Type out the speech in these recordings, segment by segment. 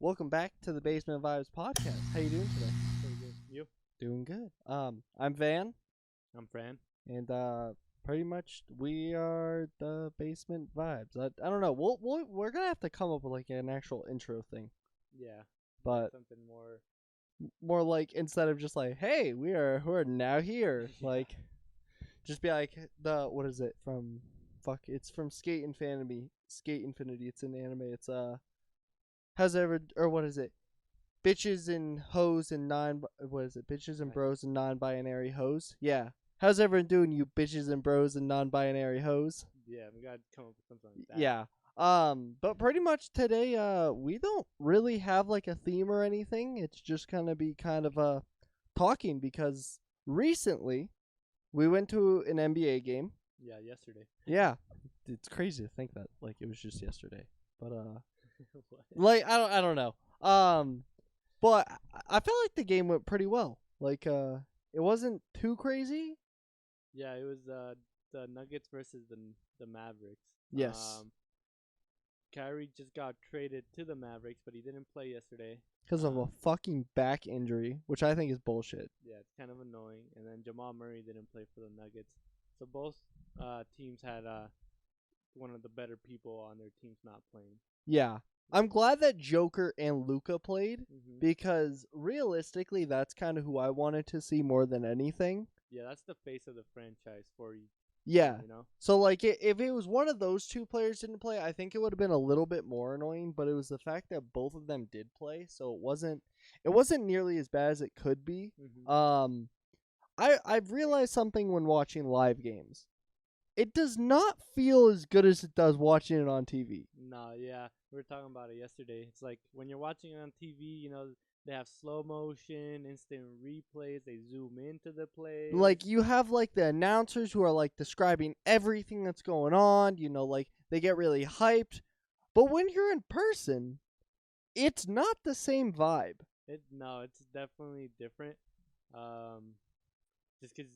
Welcome back to the Basement Vibes podcast. How you doing today? Pretty good. You? Doing good. I'm Van, I'm Fran. and pretty much we are the Basement Vibes. I don't know. We're gonna have to come up with like an actual intro thing, Yeah. but Something more. more like instead of just like, hey, we're now here, Yeah. like, just be like what is it from? Fuck, it's from Skate Infinity. Skate Infinity. It's an anime. It's how's ever or what is it? Bitches and hoes and what is it? Bitches and bros and non-binary hoes. Yeah. How's everyone doing, you bitches and bros and non-binary hoes? Yeah, we gotta come up with something like that. Yeah. But pretty much today, we don't really have like a theme or anything. It's just gonna be kind of talking because recently we went to an NBA game. Yeah, yesterday. Yeah. It's crazy to think that like it was just yesterday. But What? like I don't know. But I felt like the game went pretty well. Like it wasn't too crazy. Yeah, it was the Nuggets versus the Mavericks. Yes. Kyrie just got traded to the Mavericks, but he didn't play yesterday. Because of a fucking back injury, which I think is bullshit. Yeah, it's kind of annoying. And then Jamal Murray didn't play for the Nuggets. So both teams had one of the better people on their teams not playing. Yeah. I'm glad that Joker and Luca played Mm-hmm. because realistically, that's kind of who I wanted to see more than anything. Yeah, that's the face of the franchise for you. Yeah. You know? So like if it was one of those two players didn't play, I think it would have been a little bit more annoying, but it was the fact that both of them did play, so it wasn't nearly as bad as it could be. Mm-hmm. I've realized something when watching live games. It does not feel as good as it does watching it on TV. No, yeah, we were talking about it yesterday. It's like when you're watching it on TV, they have slow motion, instant replays. They zoom into the play. Like you have like the announcers who are like describing everything that's going on, like they get really hyped. But when you're in person, it's not the same vibe. It's definitely different. Just because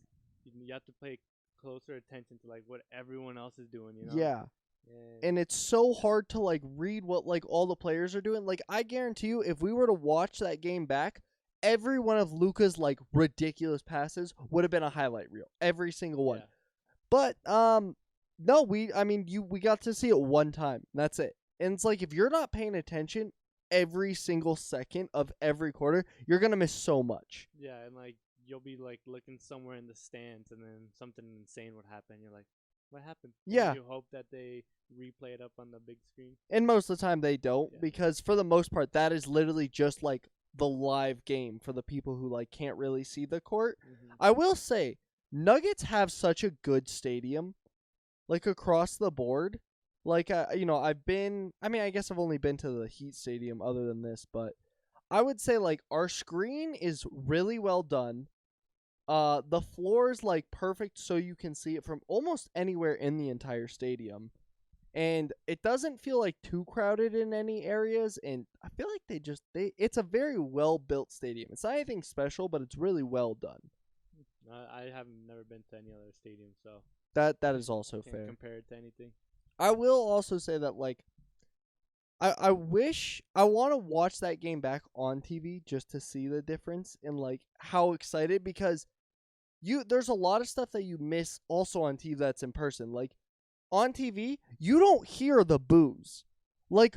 you have to pay closer attention to like what everyone else is doing. Yeah. And And it's so hard to like read what like all the players are doing. Like I guarantee you if we were to watch that game back, every one of Luca's like ridiculous passes would have been a highlight reel. Every single one. yeah. But no, we got to see it one time. That's it. And it's like if you're not paying attention every single second of every quarter, you're going to miss so much. Yeah, and like you'll be like looking somewhere in the stands, and then something insane would happen. You're like, what happened? Yeah. And you hope that they replay it up on the big screen. And most of the time they don't Yeah. because for the most part that is literally just like the live game for the people who like can't really see the court. Mm-hmm. I will say Nuggets have such a good stadium like across the board. Like I guess I've only been to the Heat stadium other than this, but I would say like our screen is really well done. The floor is like perfect so you can see it from almost anywhere in the entire stadium. And it doesn't feel like too crowded in any areas, and I feel like it's a very well built stadium. It's not anything special, but it's really well done. I have never been to any other stadium, so That is also can't fair. compare it to anything. I will also say that like I wish I want to watch that game back on TV just to see the difference in like how excited because there's a lot of stuff that you miss also on TV that's in person. Like on TV, you don't hear the boos. Like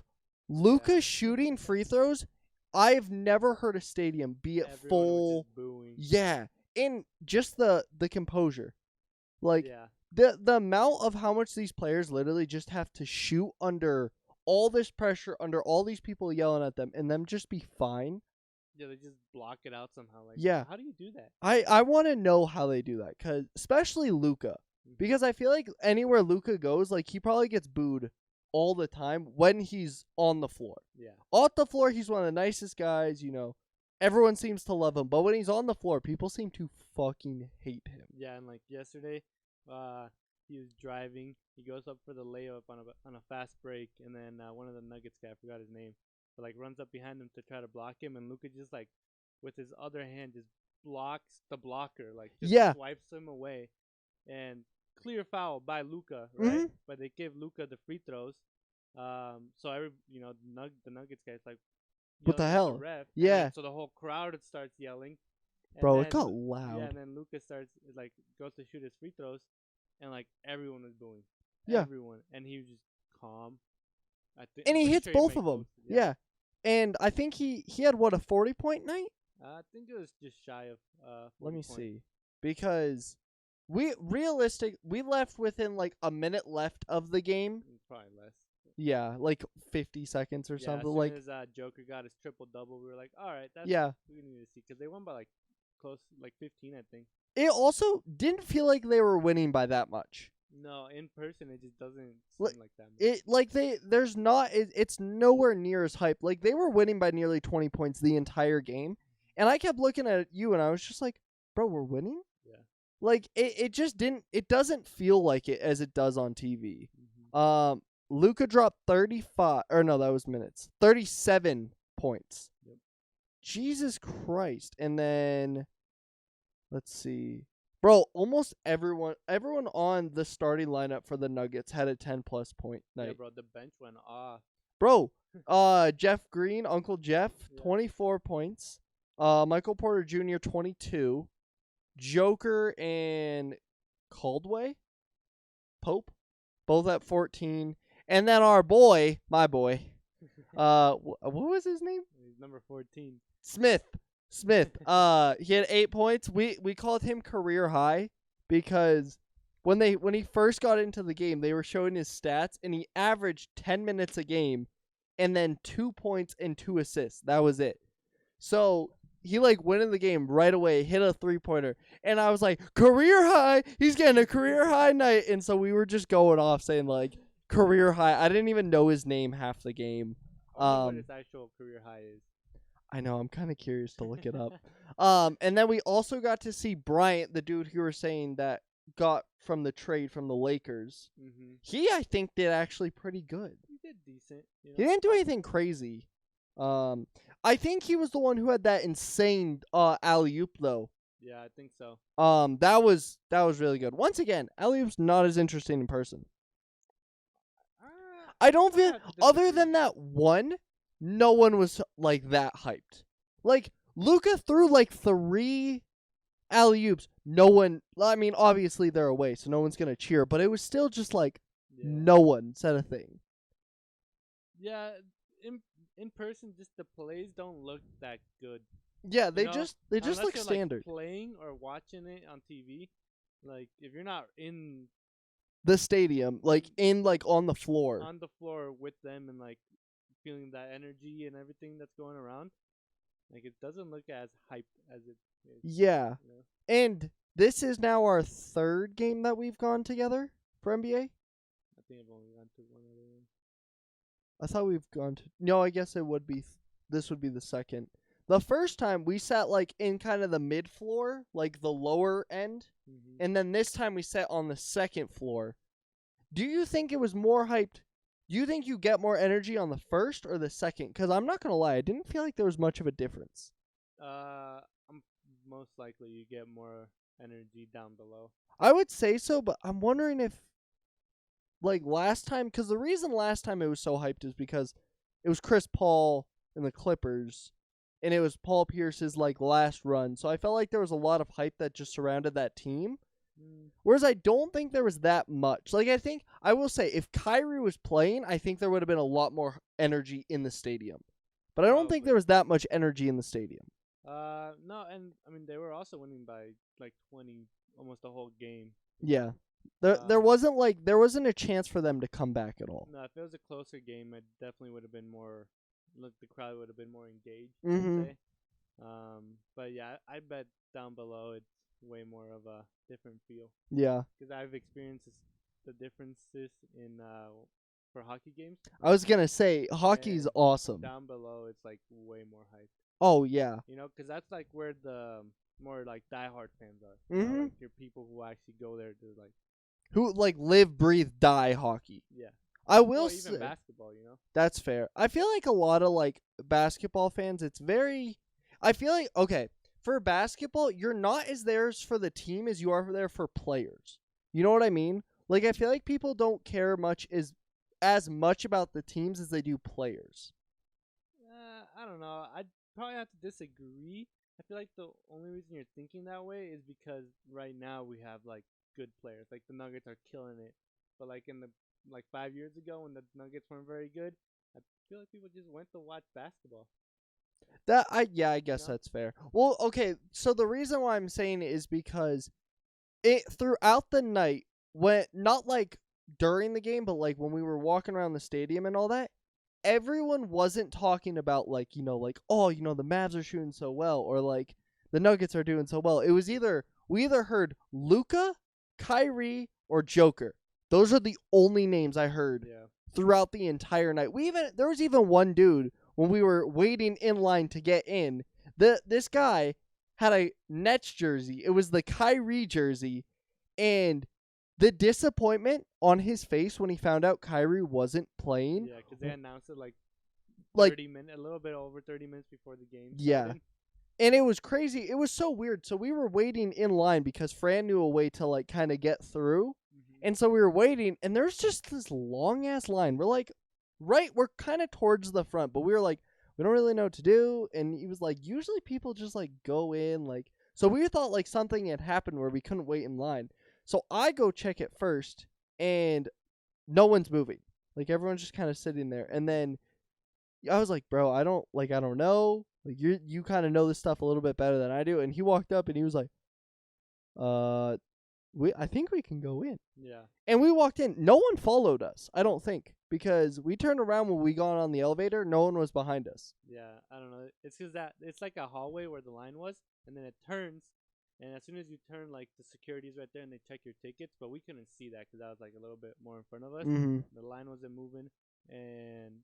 Luca Yeah. shooting free throws, I've never heard a stadium be at Everyone was full. just booing. Yeah, and just the composure. Like Yeah, the amount of how much these players literally just have to shoot under all this pressure, under all these people yelling at them, and them just be fine. yeah, they just block it out somehow. Like, Yeah. how do you do that? I want to know how they do that, cause especially Luca, because I feel like anywhere Luca goes, like he probably gets booed all the time when he's on the floor. Yeah, Off the floor, he's one of the nicest guys. Everyone seems to love him, but when he's on the floor, people seem to fucking hate him. yeah, and like yesterday, he was driving. He goes up for the layup on a fast break, and then one of the Nuggets guy, I forgot his name, but like runs up behind him to try to block him, and Luka just like with his other hand just blocks the blocker, like just Yeah. swipes him away, and clear foul by Luka, right? Mhm. But they give Luka the free throws. So the Nuggets guys like, What the yelling at hell? the ref. Yeah. And then, so the whole crowd starts yelling. And Bro, then, it got yeah, loud. and then Lucas goes to shoot his free throws, and like everyone was booing. Yeah. Everyone, and he was just calm. And he hits both of them. Yeah. Yeah. And I think he had what, a 40-point night? I think it was just shy of 40 Let me points. see. Because we left within like a minute left of the game. Probably less. Yeah, like 50 seconds or Yeah, something. as Like, soon as Joker got his triple double, we were like, all right, that's yeah. what we need to see, because they won by like close, like 15, I think. It also didn't feel like they were winning by that much. No, in person it just doesn't Like, seem like that much. It's nowhere near as hype. Like, they were winning by nearly 20 points the entire game, and I kept looking at you and I was just like, bro, we're winning. Yeah. Like, it just didn't. It doesn't feel like it as it does on TV. Mm-hmm. Luka dropped 35, or no, that was minutes. 37 points. Yep. Jesus Christ. And then, let's see. Bro, almost everyone on the starting lineup for the Nuggets had a 10-plus point night. Yeah, bro, the bench went off. Bro, Jeff Green, Uncle Jeff, Yeah. 24 points. Michael Porter Jr., 22. Joker and Caldwell, Pope, both at 14. And then our boy, my boy, what was his name? He's number 14. Smith. He had 8 points. We called him career high because when he first got into the game, they were showing his stats, and he averaged 10 minutes a game, and then 2 points and 2 assists. That was it. So he like went in the game right away, hit a 3-pointer, and I was like, career high. He's getting a career high night, and so we were just going off saying like career high. I didn't even know his name half the game. I wonder what his actual career high is. I know, I'm kind of curious to look it up. And then we also got to see Bryant, the dude who were saying that got from the trade from the Lakers. Mm-hmm. He, I think, did actually pretty good. He did decent. You know? He didn't do anything crazy. I think he was the one who had that insane alley-oop, though. Yeah, I think so. That was really good. Once again, alley-oop's not as interesting in person. I don't feel, other than that one, no one was like that hyped. Like, Luka threw like 3 alley-oops. No one, I mean, obviously they're away, so no one's going to cheer, but it was still just like no one said a thing. Yeah, in person, just the plays don't look that good. Yeah, they know, just unless look you're, standard. Like, playing or watching it on TV, like if you're not in the stadium, like in like on the floor with them and like feeling that energy and everything that's going around, like it doesn't look as hyped as it is. Yeah. You know? And this is now our 3rd game that we've gone together for NBA. I think I've only gone to one other one. I thought we've gone to, no, I guess it would be, this would be the 2nd. The first time we sat like in kind of the mid floor, like the lower end. Mm-hmm. And then this time we sat on the 2nd floor. Do you think it was more hyped? Do you think you get more energy on the 1st or the 2nd? Because I'm not going to lie, I didn't feel like there was much of a difference. I'm most likely you get more energy down below. I would say so, but I'm wondering if, like last time, because the reason last time it was so hyped is because it was Chris Paul and the Clippers, and it was Paul Pierce's like last run. So I felt like there was a lot of hype that just surrounded that team. Whereas I don't think there was that much. Like, I will say, if Kyrie was playing, I think there would have been a lot more energy in the stadium. But I don't think there was that much energy in the stadium. No, and I mean they were also winning by like 20, almost the whole game. Yeah, there wasn't a chance for them to come back at all. No, if it was a closer game, it definitely would have been more. Look, the crowd would have been more engaged. Mm-hmm. I'd say. But yeah, I bet down below it's way more of a different feel. Yeah, because I've experienced the differences in for hockey games. I was gonna say hockey's awesome. Down below, it's like way more hype. Oh yeah, you know, because that's like where the more like diehard fans are. Mm-hmm. Like your people who actually go there to like who like live, breathe, die hockey. Yeah, I will say even basketball. You know, that's fair. I feel like a lot of like basketball fans, it's very. I feel like okay. For basketball, you're not as there for the team as you are there for players. You know what I mean? Like, I feel like people don't care as much about the teams as they do players. I don't know. I'd probably have to disagree. I feel like the only reason you're thinking that way is because right now we have like good players. Like the Nuggets are killing it. But like in the like 5 years ago when the Nuggets weren't very good, I feel like people just went to watch basketball. I guess No? that's fair. Well, okay, so the reason why I'm saying it is because it throughout the night, when not like during the game, but like when we were walking around the stadium and all that, everyone wasn't talking about like, like, oh, the Mavs are shooting so well, or like the Nuggets are doing so well. It was either we either heard Luca, Kyrie, or Joker. Those are the only names I heard Yeah. throughout the entire night. There was even one dude when we were waiting in line to get in. This guy had a Nets jersey. It was the Kyrie jersey, and the disappointment on his face when he found out Kyrie wasn't playing. Yeah, because they announced it like Like 30 minutes, a little bit over 30 minutes before the game Yeah. started. And it was crazy. It was so weird. So we were waiting in line because Fran knew a way to like kind of get through. And so we were waiting, and there's just this long ass line. We're like, we're kind of towards the front, but we were like, we don't really know what to do. And he was like, usually people just like go in, like, so we thought like something had happened where we couldn't wait in line. So I go check it first, and no one's moving. Like everyone's just kind of sitting there. And then I was like, bro, I don't know. Like you kind of know this stuff a little bit better than I do. And he walked up and he was like, I think we can go in. Yeah. And we walked in. No one followed us, I don't think, because we turned around when we got on the elevator. No one was behind us. Yeah, I don't know. It's because that it's like a hallway where the line was, and then it turns, and as soon as you turn, like the security's right there, and they check your tickets. But we couldn't see that because that was like a little bit more in front of us. Mm-hmm. The line wasn't moving, and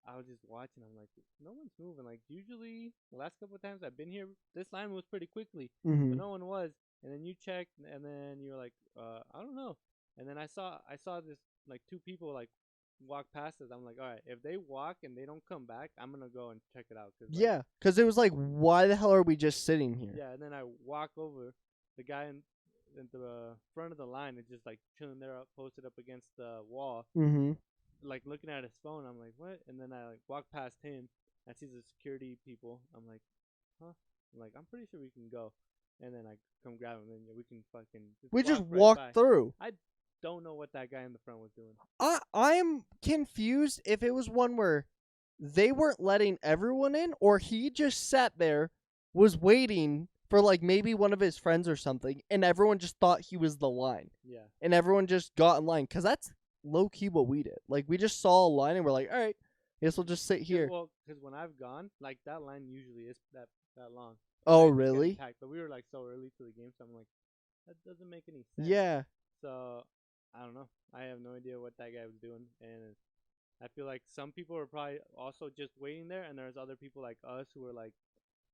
I was just watching. I'm like, no one's moving. Like usually, the last couple of times I've been here, this line moves pretty quickly, Mm-hmm. but no one was. And then you checked, and then you were like, I don't know. And then I saw this like two people like walk past us. I'm like, all right, if they walk and they don't come back, I'm gonna go and check it out. Yeah, because it was like, why the hell are we just sitting here? Yeah, and then I walk over. The guy in the front of the line is just like chilling there, up, posted up against the wall, Mm-hmm. like looking at his phone. I'm like, what? And then I like walk past him. I see the security people. I'm like, huh? I'm like, I'm pretty sure we can go. And then I come grab him, and we can fucking. We just walk right walked by. through. Don't know what that guy in the front was doing. I'm confused if it was one where they weren't letting everyone in, or he just sat there, was waiting for like maybe one of his friends or something, and everyone just thought he was the line. Yeah. And everyone just got in line, because that's low key what we did. Like we just saw a line and we're like, all right, I guess we'll just sit here. Well, because when I've gone, like that line usually is that long. Oh, Like, it's getting really? packed, but we were like so early to the game, so I'm like, that doesn't make any sense. Yeah. So I don't know. I have no idea what that guy was doing, and I feel like some people were probably also just waiting there, and there's other people like us who were like,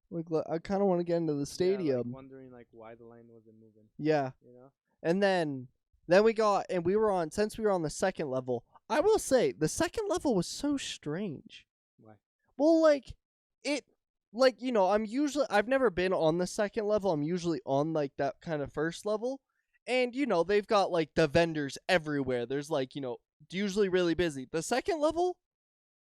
Like, look, I kind of want to get into the yeah, stadium. like wondering like why the line wasn't moving. Yeah. You know? And then we were on, since we were on the second level, I will say the second level was so strange. Why? Well, like I've never been on the second level. I'm usually on like that kind of first level. And they've got like the vendors everywhere. There's like, usually really busy. The second level,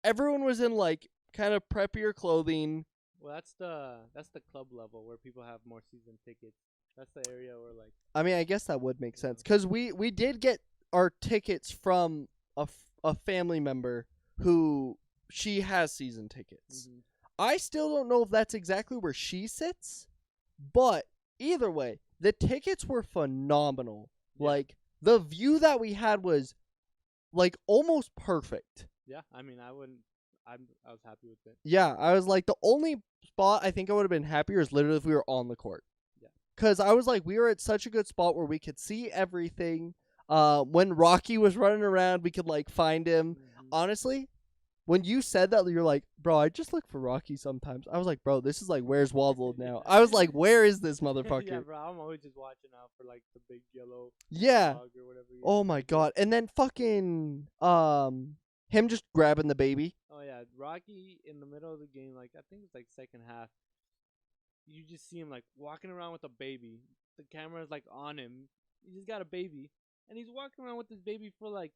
everyone was in like kind of preppier clothing. Well, that's the club level where people have more season tickets. That's the area where like. I mean, I guess that would make sense, because we did get our tickets from a family member who she has season tickets. Mm-hmm. I still don't know if that's exactly where she sits, but either way, the tickets were phenomenal. Yeah. Like the view that we had was like almost perfect. Yeah, I mean, I was happy with it. Yeah, I was like, the only spot I think I would have been happier is literally if we were on the court. Yeah. Because I was like, we were at such a good spot where we could see everything. When Rocky was running around, we could like find him. Mm-hmm. Honestly, when you said that, you're like, bro, I just look for Rocky sometimes. I was like, bro, this is like, where's Waddle now? I was like, where is this motherfucker? Yeah, bro, I'm always just watching out for like the big yellow Yeah. dog or whatever. Oh my god. And then fucking him just grabbing the baby. Oh yeah, Rocky in the middle of the game, like I think it's like second half. You just see him like walking around with a baby. The camera's like on him. He just got a baby, and he's walking around with this baby for like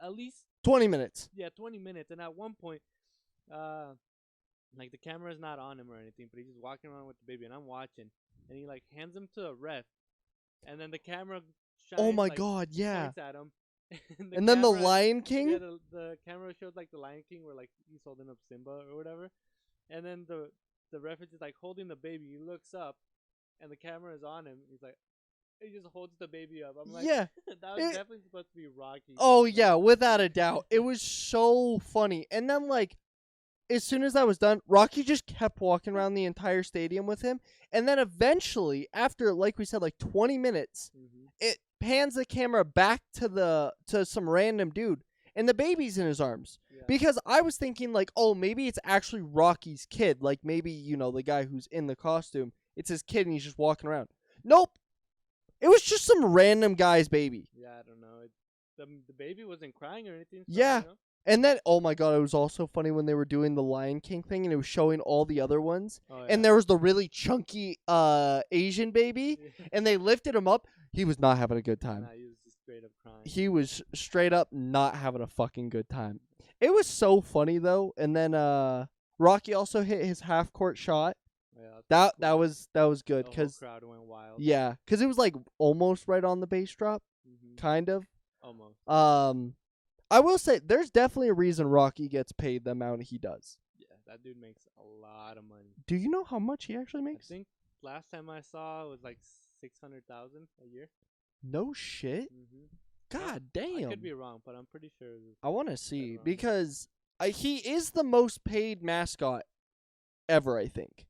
at least 20 minutes. 20 minutes. And at one point, Like the camera's not on him or anything, but he's just walking around with the baby, and I'm watching, and he like hands him to a ref, and then the camera shines, Oh my like god, yeah. points at him, and And then the camera, Lion King? yeah, the camera shows like the Lion King where like he's holding up Simba or whatever, and then the ref is just like holding the baby. He looks up, and the camera is on him. He's like, he just holds the baby up. I'm like, Yeah. that was It- definitely supposed to be Rocky. Oh doing that. yeah, without a doubt. It was so funny. And then like as soon as that was done, Rocky just kept walking around the entire stadium with him. And then eventually, after like we said, like 20 minutes, it pans the camera back to some random dude, and the baby's in his arms. Yeah. Because I was thinking like, oh, maybe it's actually Rocky's kid. Like maybe, the guy who's in the costume, it's his kid and he's just walking around. Nope. It was just some random guy's baby. Yeah, I don't know. The baby wasn't crying or anything. So, Yeah. You know? And then, oh my god, it was also funny when they were doing the Lion King thing and it was showing all the other ones. Oh, And there was the really chunky Asian baby, and they lifted him up. He was not having a good time. Nah, he was just straight up crying. He was straight up not having a fucking good time. It was so funny though. And then Rocky also hit his half court shot. Yeah, That was good the whole because crowd went wild. it was like almost right on the bass drop, kind of. Almost. I will say there's definitely a reason Rocky gets paid the amount he does. Yeah, that dude makes a lot of money. Do you know how much he actually I makes? think last time I saw it was like 600,000 a year. No shit. God damn. I could be wrong, but I'm pretty sure. I want to see wrong. because he is the most paid mascot ever, I think.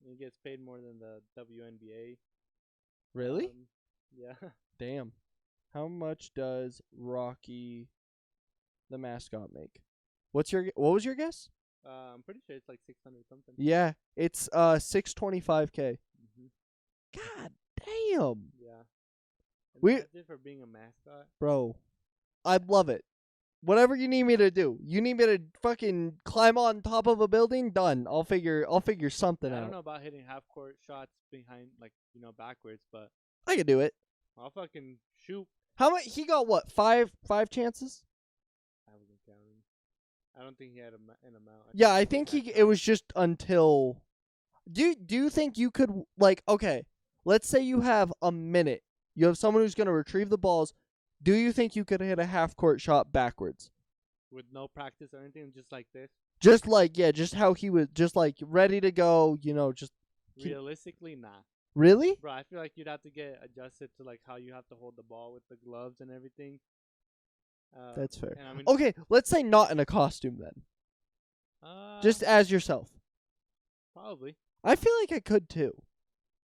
He gets paid more than the WNBA. Really? Yeah. Damn. How much does Rocky the mascot make? What was your guess? I'm pretty sure it's like 600 something. Yeah, it's 625K. Mm-hmm. God damn. Yeah. We- Imagine for being a mascot. Bro, I'd love it. Whatever you need me to do. You need me to fucking climb on top of a building? Done. I'll figure something I out. don't know about hitting half court shots behind, like, backwards, but I could do it. I'll fucking shoot. How much? He got what? Five chances? I wasn't counting. I don't think he had an amount. Yeah, I think had it was just until. Do you think you could okay? Let's say you have a minute. You have someone who's gonna retrieve the balls. Do you think you could hit a half court shot backwards? with no practice or anything, just like this. Just just how he was, just like ready to go. Just Realistically, nah. really. Bro, I feel like you'd have to get adjusted to like how you have to hold the ball with the gloves and everything. That's fair. And I mean, Okay, let's say not in a costume then. Just as yourself. probably. I feel like I could too.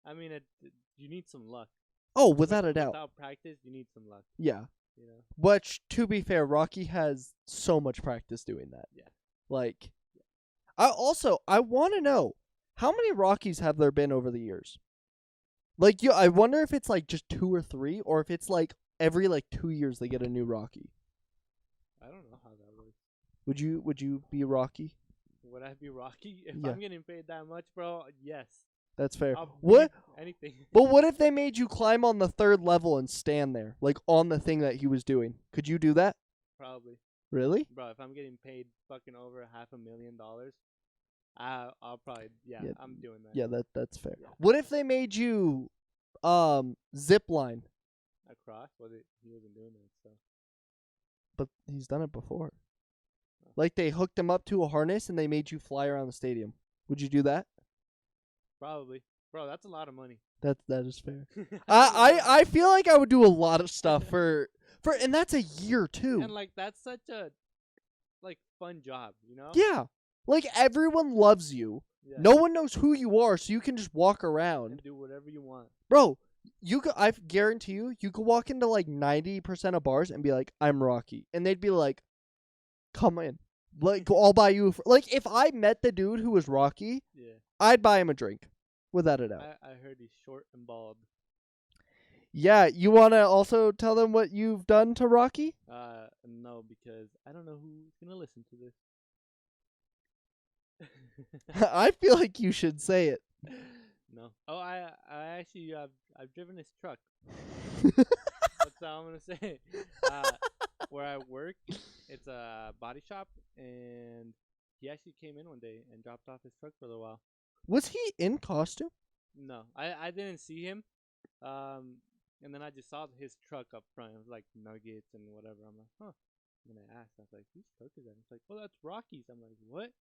I mean, you need some luck. Oh, without a doubt. Without practice, you need some luck. Yeah. You know. Which, to be fair, Rocky has so much practice doing that. Yeah. Like, I want to know how many Rockies have there been over the years. Like, I wonder if it's like just 2 or 3, or if it's like every like 2 years they get a new Rocky. I don't know how that works. Would you be Rocky? Would I be Rocky if Yeah. I'm getting paid that much, bro? Yes. That's fair. I'll What? beat anything. But what if they made you climb on the 3rd level and stand there, like on the thing that he was doing? Could you do that? Probably, Really? bro. If I'm getting paid fucking over $500,000, I'll probably Yeah. I'm doing that. Yeah, that's fair. Yeah. What if they made you zip line? Across, he wasn't doing that, so But he's done it before. Oh. Like they hooked him up to a harness and they made you fly around the stadium. Would you do that? probably, bro. That's a lot of money. That is fair. I feel like I would do a lot of stuff for and that's a year too. And like that's such a fun job, you know? Yeah. Like everyone loves you. Yeah. No one knows who you are, so you can just walk around. And do whatever you want. Bro, I guarantee you could walk into like 90% of bars and be like, I'm Rocky. And they'd be like, come in. Like, I'll buy you. Like, if I met the dude who was Rocky, Yeah. I'd buy him a drink. Without a doubt. I heard he's short and bald. Yeah, you want to also tell them what you've done to Rocky? No, because I don't know who's gonna listen to this. I feel like you should say it. No. Oh, I actually I've driven his truck. That's all I'm gonna say. Where I work, it's a body shop, and he actually came in one day and dropped off his truck for a little while. Was he in costume? No, I didn't see him. And then I just saw his truck up front. It was like nuggets and whatever. I'm like, huh. And then I asked, I was like, whose truck is that? It's like, oh, that's Rocky's. I'm like, what?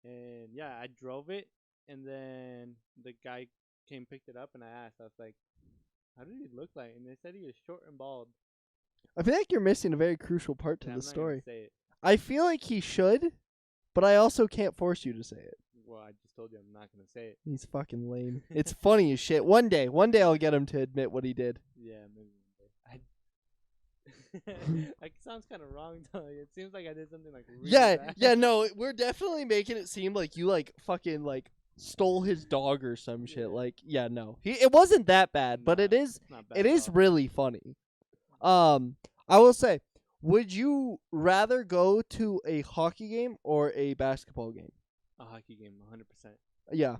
And yeah, I drove it, and then the guy came picked it up, and I asked, I was like, how did he look like? And they said he was short and bald. I feel like you're missing a very crucial part to And the I'm not gonna story. say it. I feel like he should, but I also can't force you to say it. Well, I just told you I'm not gonna say it. He's fucking lame. It's funny as shit. One day I'll get him to admit what he did. Yeah, maybe one day. Like sounds kind of wrong though. It seems like I did something like really bad. Yeah, no, we're definitely making it seem like you like fucking like stole his dog or some shit. Yeah. Like, yeah, no. It wasn't that bad, but Nah, it is it's not bad it at is all. really funny. I will say, would you rather go to a hockey game or a basketball game? A hockey game, 100%. Yeah.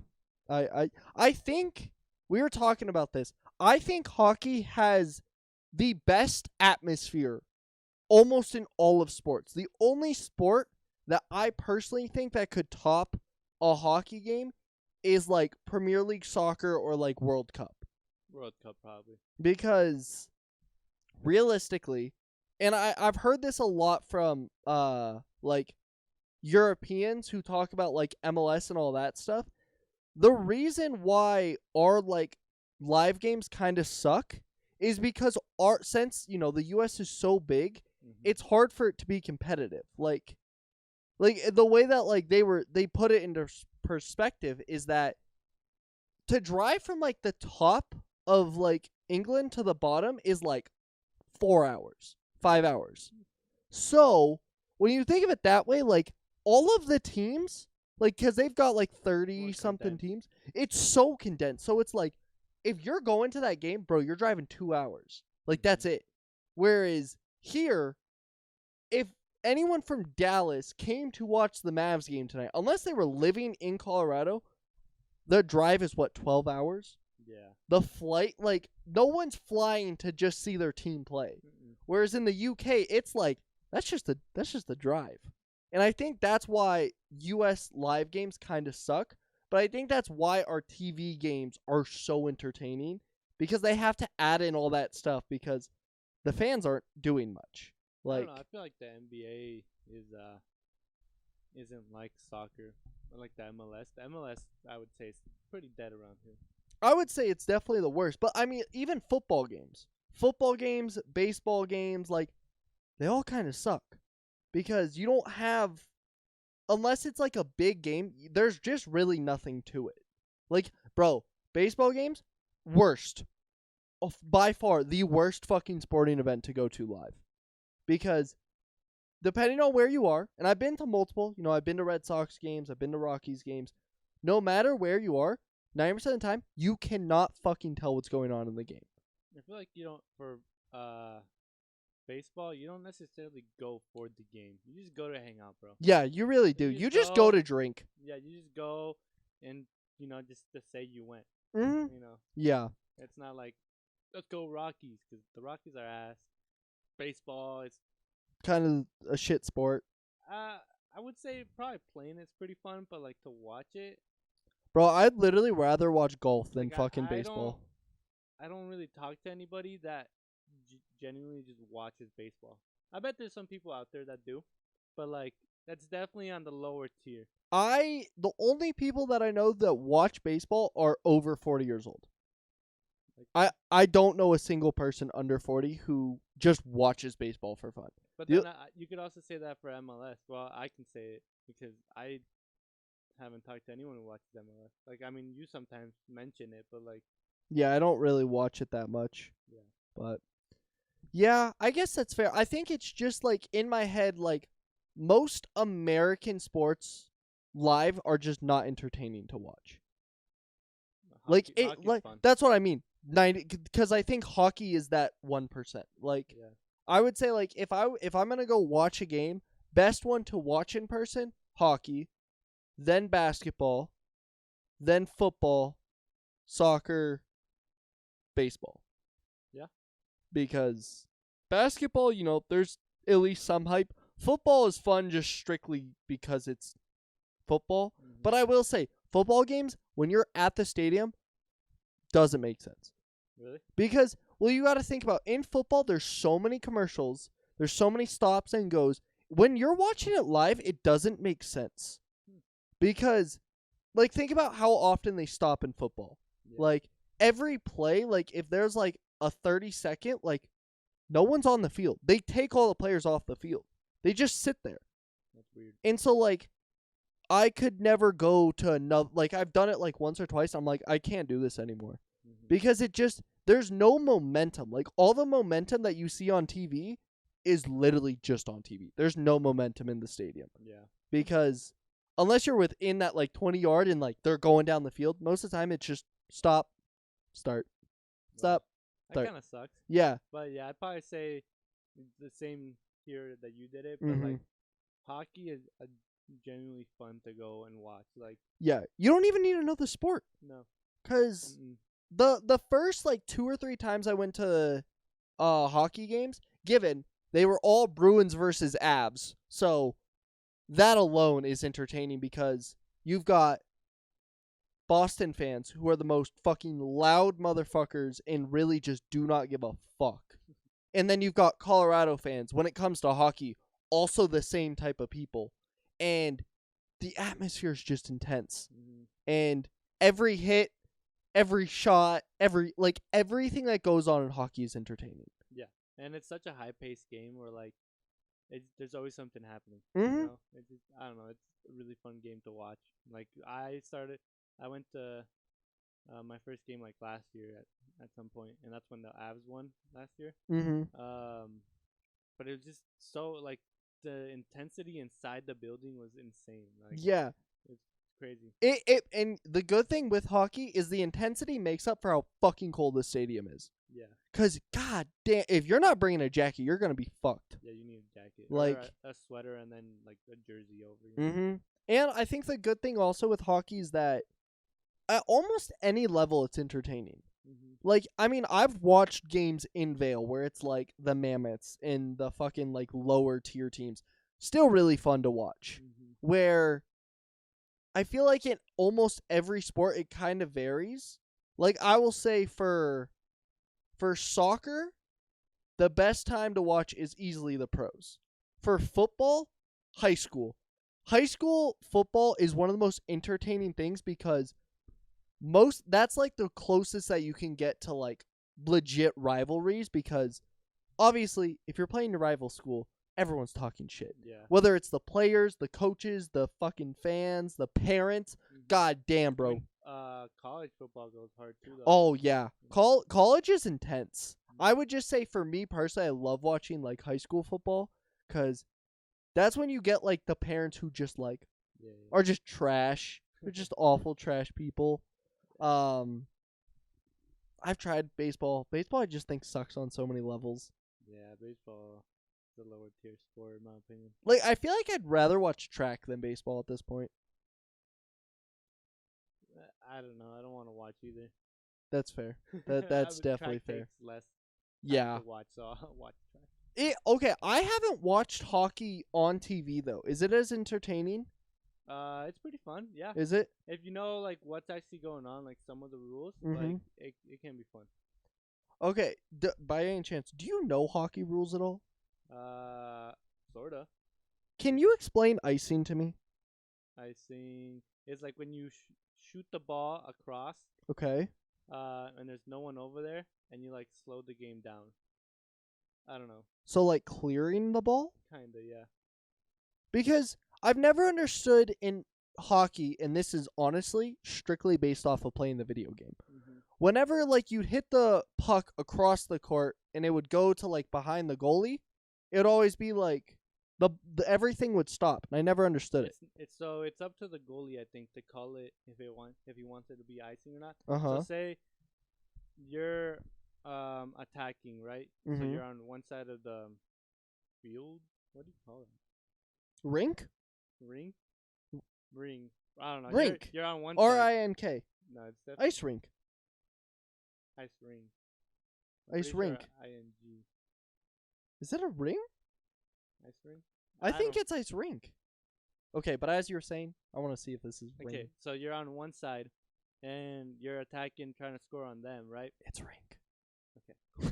I think we were talking about this. I think hockey has the best atmosphere almost in all of sports. The only sport that I personally think that could top a hockey game is like Premier League soccer or like World Cup. World Cup probably. Because realistically, and I've heard this a lot from like Europeans who talk about like MLS and all that stuff. The reason why our like live games kind of suck is because since the US is so big, it's hard for it to be competitive. Like the way that like they put it into perspective is that to drive from like the top of like England to the bottom is like 4 hours, 5 hours. So when you think of it that way, like all of the teams, like because they've got like 30 something teams, it's so condensed. So it's like if you're going to that game, bro, you're driving 2 hours. Like that's it. Whereas here, if anyone from Dallas came to watch the Mavs game tonight, unless they were living in Colorado, the drive is what, 12 hours? Yeah. The flight, like no one's flying to just see their team play. Whereas in the UK, it's like that's just the drive. And I think that's why US live games kind of suck, but I think that's why our TV games are so entertaining because they have to add in all that stuff because the fans aren't doing much. Like I don't know. I feel like the NBA isn't like soccer or like the MLS. The MLS, I would say, is pretty dead around here. I would say it's definitely the worst, but I mean even football games, baseball games, like they all kind of suck because you don't have, unless it's like a big game, there's just really nothing to it. Like, bro, baseball games, worst. By far the worst fucking sporting event to go to live. Because depending on where you are, and I've been to multiple, I've been to Red Sox games, I've been to Rockies games, no matter where you are, 90% of the time, you cannot fucking tell what's going on in the game. I feel like you don't, for baseball, you don't necessarily go for the game. You just go to hang out, bro. Yeah, you really do. You just go to drink. Yeah, you just go and, just to say you went. Mm-hmm. Yeah. It's not like, let's go Rockies, because the Rockies are ass. Baseball, it's kind of a shit sport. I would say probably playing it's pretty fun, but like to watch it, bro, I'd literally rather watch golf than like, fucking baseball. I don't really talk to anybody that genuinely just watches baseball. I bet there's some people out there that do, but like that's definitely on the lower tier. The only people that I know that watch baseball are over 40 years old. I don't know a single person under 40 who just watches baseball for fun. But then you could also say that for MLS. Well, I can say it because I haven't talked to anyone who watches MLS. Like, I mean, you sometimes mention it, but like, yeah, I don't really watch it that much. Yeah. But yeah, I guess that's fair. I think it's just like in my head, like most American sports live are just not entertaining to watch. hockey's Like fun. that's what I mean. 90, because I think hockey is that 1%. Like, Yeah. I would say like if I'm gonna go watch a game, best one to watch in person, hockey, then basketball, then football, soccer, baseball. Yeah. Because basketball, there's at least some hype. Football is fun just strictly because it's football. Mhm. But I will say, football games, when you're at the stadium, doesn't make sense. Really? Because, well, you got to think about, in football, there's so many commercials, there's so many stops and goes. When you're watching it live, it doesn't make sense. Because, like, think about how often they stop in football. Yeah. Like, every play, like, if there's, like, a 30-second, like, no one's on the field. They take all the players off the field. They just sit there. That's weird. And so, like, I could never go to another, like, I've done it, like, once or twice. I'm like, I can't do this anymore. Mhm. Because it just, there's no momentum. Like, all the momentum that you see on TV is literally just on TV. There's no momentum in the stadium. Yeah. Because unless you're within that, like, 20-yard and, like, they're going down the field, most of the time it's just stop, start, stop. That Start. kind of sucks. Yeah. But yeah, I'd probably say the same here that you did it. But Mhm. like, hockey is genuinely fun to go and watch. Like, Yeah. You don't even need to know the sport. no. Because Mm-mm. the first, like, 2 or 3 times I went to hockey games, given they were all Bruins versus Avs. So that alone is entertaining because you've got Boston fans who are the most fucking loud motherfuckers and really just do not give a fuck. And then you've got Colorado fans, when it comes to hockey, also the same type of people. And the atmosphere is just intense. Mhm. And every hit, every shot, everything that goes on in hockey is entertaining. And it's such a high-paced game where like, there's always something happening. Mhm. You know, I don't know. It's a really fun game to watch. Like I went to my first game like last year at some point, and that's when the Avs won last year. Mm-hmm. But it was just so like the intensity inside the building was insane. Like Yeah. it's crazy. It and the good thing with hockey is the intensity makes up for how fucking cold the stadium is. Yeah, Cause god damn, if you're not bringing a jacket, you're gonna be fucked. yeah. You need a jacket, or Like- a sweater, and then like a jersey over. You know? Mm-hmm. And I think the good thing also with hockey is that at almost any level, it's entertaining. Mhm. Like, I mean, I've watched games in Vale where it's like the Mammoths and the fucking like lower tier teams. Still really fun to watch. Mhm. Where I feel like in almost every sport it kind of varies. Like I will say for soccer, the best time to watch is easily the pros. For football, high school. High school football is one of the most entertaining things because that's like the closest that you can get to like legit rivalries because obviously if you're playing your rival school, everyone's talking shit. Yeah. Whether it's the players, the coaches, the fucking fans, the parents. Mhm. God damn, bro. When, college football goes hard too, though. Oh yeah. College is intense. I would just say for me personally, I love watching like high school football cuz that's when you get like the parents who just like Yeah. are just trash. They're just awful trash people. I've tried baseball. Baseball I just think sucks on so many levels. Yeah, baseball is a lower tier sport in my opinion. Like I feel like I'd rather watch track than baseball at this point. I don't know. I don't want to watch either. That's fair. That's definitely track fair. Takes less time Yeah. to watch, so I'll watch track. Okay, I haven't watched hockey on TV though. Is it as entertaining? It's pretty fun. Yeah. Is it? If you know like what's actually going on, like some of the rules, Mhm. like it can be fun. Okay, by any chance, do you know hockey rules at all? Sorta. Can you explain icing to me? I think it's like when you shoot the ball across, Okay. and there's no one over there, and you like slow the game down. I don't know. So like clearing the ball? Kinda, yeah. Because I've never understood in hockey, and this is honestly strictly based off of playing the video game. Mm-hmm. Whenever like you'd hit the puck across the court and it would go to like behind the goalie, it'd always be like the everything would stop, and I never understood it. It's up to the goalie, I think, to call it if he wants it to be icing or not. Uh-huh. So say you're attacking, right? So Mhm. you're on one side of the field. What do you call it? Rink? Ring? Ring. I don't know. Rink. You're on one side. RINK. No, it's definitely Ice rink. ice ring. Ice rink. ING. Is it a ring? Ice ring. I think don't- it's ice rink. Okay, but as you were saying, I want to see if this is Okay, ring. so you're on one side, and you're attacking, trying to score on them, right? It's ring.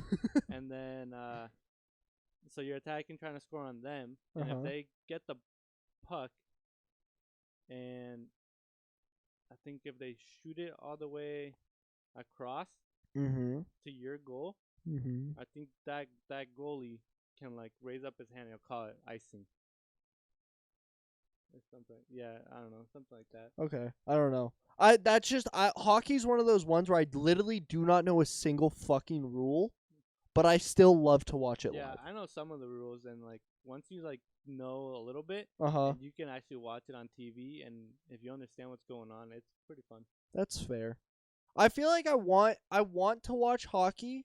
And then, so you're attacking, trying to score on them, and Uh-huh. if they get the puck, and I think if they shoot it all the way across Mm-hmm. to your goal, Mm-hmm. I think that goalie can like raise up his hand and he'll call it icing or something. Yeah, I don't know, something like that. Okay. I don't know. Hockey's one of those ones where I literally do not know a single fucking rule, but I still love to watch it Yeah, live. I know some of the rules, and like once you like know a little bit, Uh-huh. and you can actually watch it on TV, and if you understand what's going on, it's pretty fun. That's fair. I feel like I want to watch hockey,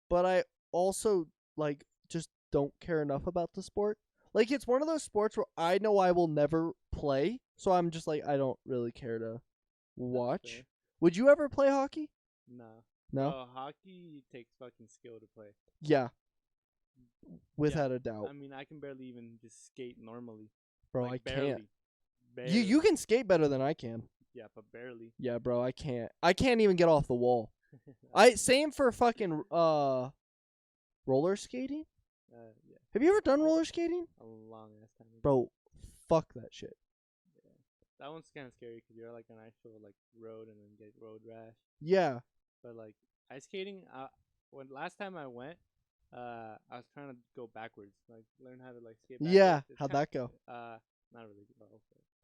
but I also like just don't care enough about the sport. Like it's one of those sports where I know I will never play, so I'm just like I don't really care to watch. fair. Would you ever play hockey? Nah. No. Bro, hockey takes fucking skill to play. Yeah. Without a doubt. I mean, I can barely even just skate normally. Bro, like, I barely. can't. Barely. You can skate better than I can. Yeah, but barely. Yeah, bro, I can't. I can't even get off the wall. Same for fucking roller skating. Yeah, Have you ever done roller skating? a long ass time ago. Bro, fuck that shit. Yeah. That one's kind of scary because you're like on actual like road and then get road rash. Yeah. But like ice skating, when last time I went, I was trying to go backwards, like learn how to like skate backwards. Yeah, It's how'd kinda- that go? Not really well.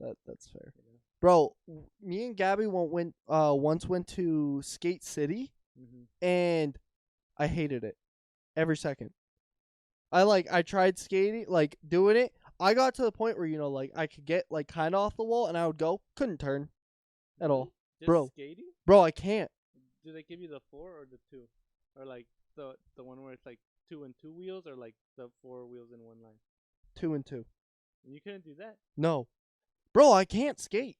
But, That's fair. you know. Bro, me and Gabby once went to Skate City and I hated it every second. I tried skating, like doing it. I got to the point where like I could get like kind of off the wall and I would go, couldn't turn at all. Just Bro. skating? Bro, I can't. Do they give you the 4 or the 2, or like the one where it's like 2 and 2 wheels, or like the 4 wheels in one line? 2 and 2. And you couldn't do that. No. Bro, I can't skate.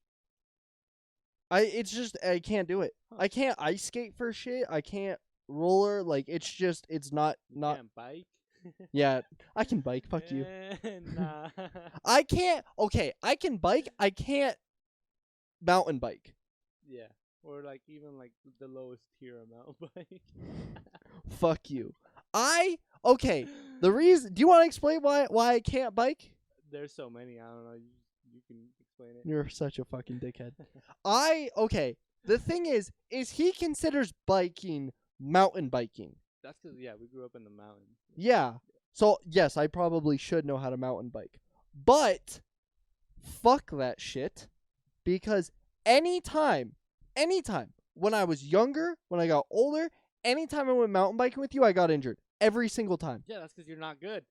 I can't do it. Huh. I can't ice skate for shit. I can't roller, like it's not You can't bike. yeah, I can bike, fuck you. Nah. I can't. Okay, I can bike. I can't mountain bike. Yeah, or like even like the lowest tier of mountain bike. Fuck you. Okay. The reason. Do you want to explain why I can't bike? There's so many. I don't know. You can explain it. You're such a fucking dickhead. Okay. The thing is he considers biking mountain biking. That's because we grew up in the mountains. Yeah. So yes, I probably should know how to mountain bike, but fuck that shit, because anytime when I was younger, when I got older, anytime I went mountain biking with you, I got injured every single time. Yeah, that's because you're not good.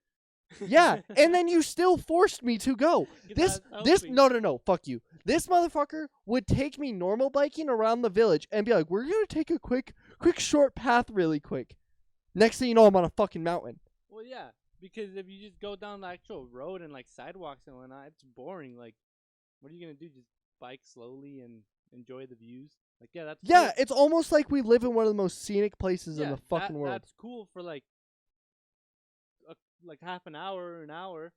Yeah, and then you still forced me to go. You're This not this helping. no, fuck you. This motherfucker would take me normal biking around the village and be like, "We're going to take a quick short path really quick." Next thing you know, I'm on a fucking mountain. Well, yeah, because if you just go down the actual road and like sidewalks and whatnot, it's boring. Like, what are you gonna do? Just bike slowly and enjoy the views? Like, yeah, that's Yeah, cool. it's almost like we live in one of the most scenic places in Yeah, the fucking world. That's cool for like half an hour, an hour,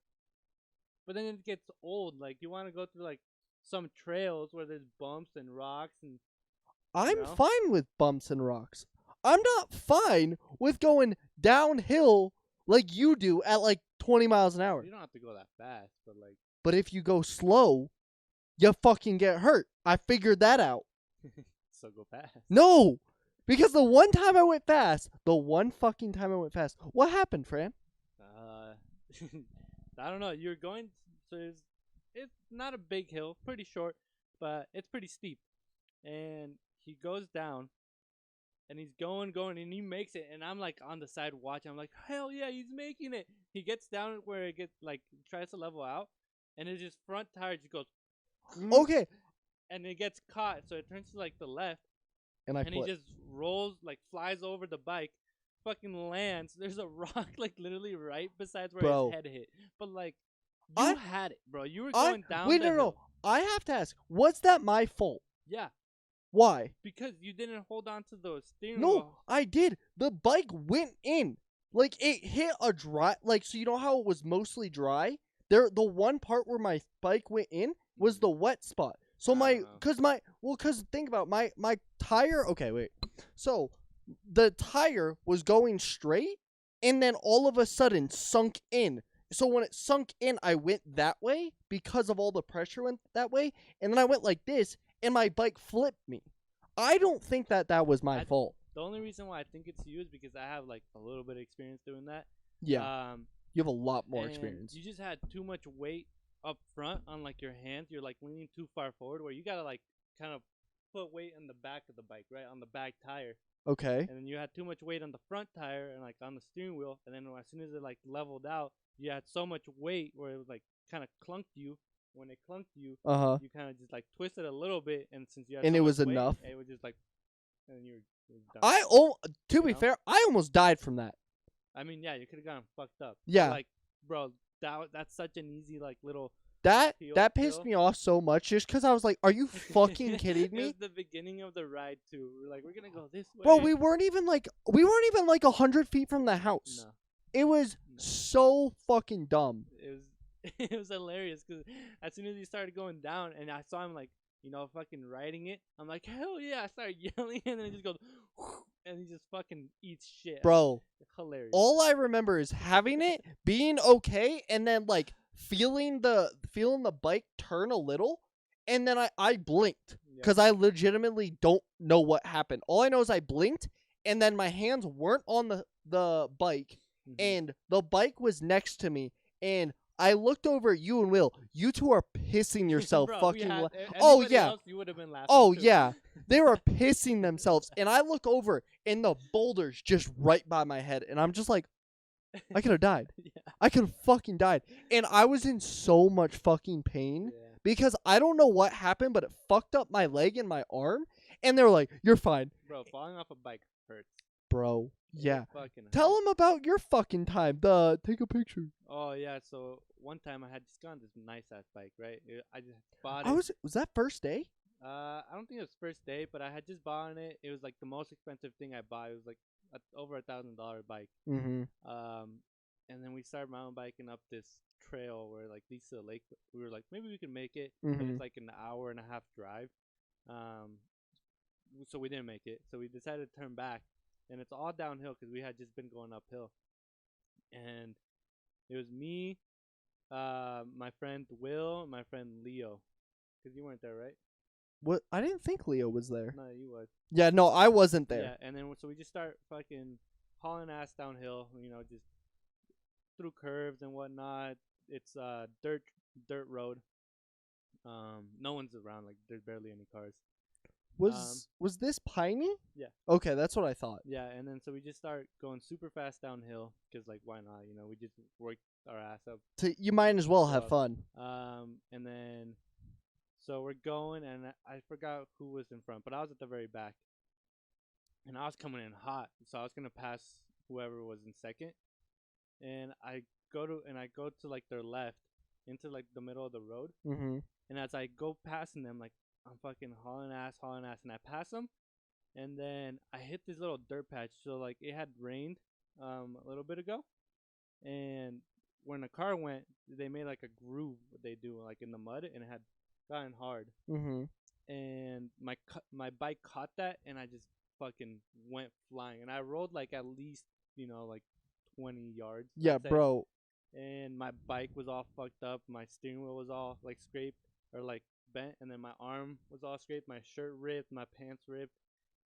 but then it gets old. Like, you want to go through like some trails where there's bumps and rocks and I'm know? fine with bumps and rocks. I'm not fine with going downhill like you do at like 20 miles an hour. you don't have to go that fast, but like, But if you go slow, you fucking get hurt. I figured that out. so go fast. No! Because the one time I went fast, what happened, Fran? I don't know. You're going, so it's not a big hill, pretty short, but it's pretty steep. And he goes down, and he's going, and he makes it. And I'm like on the side watching. I'm like, hell yeah, he's making it. He gets down where it gets like tries to level out, and his just front tire just goes, Okay. and it gets caught, so it turns to like the left, And I and he flip. just rolls, like flies over the bike, fucking lands. There's a rock like literally right beside where Bro. his head hit. But like, you I- had it, bro. You were going down. Wait, the no. hill. I have to ask, was that my fault? Yeah, Why? because you didn't hold on to the steering No, wheel. I did. The bike went in. Like, it hit a dry... Like, so you know how it was mostly dry? the one part where my bike went in was the wet spot. So I don't know. cause think about my tire. Okay, wait. So the tire was going straight, and then all of a sudden sunk in. So when it sunk in, I went that way because of all the pressure went that way, and then I went like this, and my bike flipped me. I don't think that was my I- fault. The only reason why I think it's you is because I have like a little bit of experience doing that. Yeah, you have a lot more And experience. you just had too much weight up front on like your hands. You're like leaning too far forward, where you gotta like kind of put weight on the back of the bike, right on the back tire. Okay. And then you had too much weight on the front tire and like on the steering wheel. And then as soon as it like leveled out, you had so much weight where it was like kind of clunked you. When it clunked you, Uh huh. you kind of just like twisted a little bit, and since you had And so it much was weight, enough? it was just like, and then you were done. To be know? fair, I almost died from that. I mean, yeah, you could have gotten fucked up. But, Yeah. like, bro, that's such an easy like little. That Heel- pissed heel. me off so much just because I was like, "Are you fucking kidding It was me, the beginning of the ride too. We're like, we're gonna go this way. bro?" We weren't even like 100 feet from the house. No, It was No. so fucking dumb. it was it was hilarious because as soon as he started going down and I saw him like fucking riding it, I'm like, hell yeah! I started yelling and then he just goes, and he just fucking eats shit. Bro, Hilarious. all I remember is having it, being okay, and then like feeling the bike turn a little, and then I blinked Yeah. because I legitimately don't know what happened. All I know is I blinked, and then my hands weren't on the bike, Mhm. and the bike was next to me, and I looked over at you and Will. You two are pissing yourself Bro, we fucking had- Oh, anybody yeah. else, you would have been laughing. Oh too. yeah. They were pissing themselves, and I look over and the boulder's just right by my head, and I'm just like, I could have died. Yeah. I could have fucking died. And I was in so much fucking pain Yeah. because I don't know what happened, but it fucked up my leg and my arm. And they were like, "You're fine." Bro, falling off a bike hurts. Bro. It Yeah. fucking Tell hurts. them about your fucking time. Take a picture. Oh yeah, so one time I had just gotten this nice ass bike, right? I just bought it. Was that first day? I don't think it was first day, but I had just bought it. It was like the most expensive thing I bought. It was like over $1,000 bike. Mm-hmm. And then we started mountain biking up this trail where like leads to the lake. We were like, maybe we can make it, but Mhm. it's like an hour and a half drive. So we didn't make it. So we decided to turn back, and it's all downhill because we had just been going uphill. And it was me, my friend Will, and my friend Leo, because you weren't there, right? What? I didn't think Leo was there. No, you was. Yeah, no, I wasn't Yeah, there. and then so we just start fucking hauling ass downhill, just through curves and whatnot. It's dirt road. No one's around, like there's barely any cars. Was this Piney? Yeah. Okay, that's what I thought. Yeah, and then so we just start going super fast downhill because like why not? We just worked our ass up. You might as well have Well, fun. And then so we're going, and I forgot who was in front, but I was at the very back, and I was coming in hot, so I was gonna pass whoever was in second, and I go to like their left into like the middle of the road, Mm-hmm. and as I go passing them, like I'm fucking hauling ass, and I pass them, and then I hit this little dirt patch. So like it had rained a little bit ago, and when the car went, they made like a groove. What they do like in the mud, and it had gotten hard, Mm-hmm. and my bike caught that, and I just fucking went flying, and I rolled like at least like 20 yards. Yeah, I'd say. bro. And my bike was all fucked up. My steering wheel was all like scraped or like bent, and then my arm was all scraped. My shirt ripped, my pants ripped,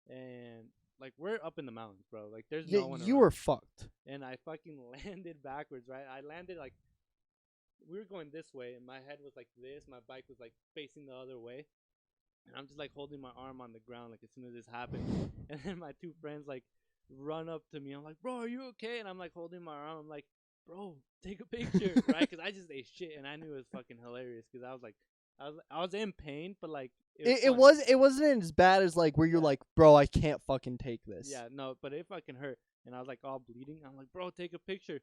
and like we're up in the mountains, bro. Like there's Yeah, no one you around. were fucked. And I fucking landed backwards, right? I landed like we were going this way, and my head was like this. My bike was like facing the other way, and I'm just like holding my arm on the ground, like as soon as this happened, and then my two friends like run up to me. I'm like, bro, are you okay? And I'm like holding my arm. I'm like, bro, take a picture, right? Because I just ate shit, and I knew it was fucking hilarious. Because I was like, I was in pain, but like It funny. wasn't as bad as like where you're Yeah. like, "Bro, I can't fucking take this." Yeah, no, but it fucking hurt, and I was like all bleeding. I'm like, bro, take a picture.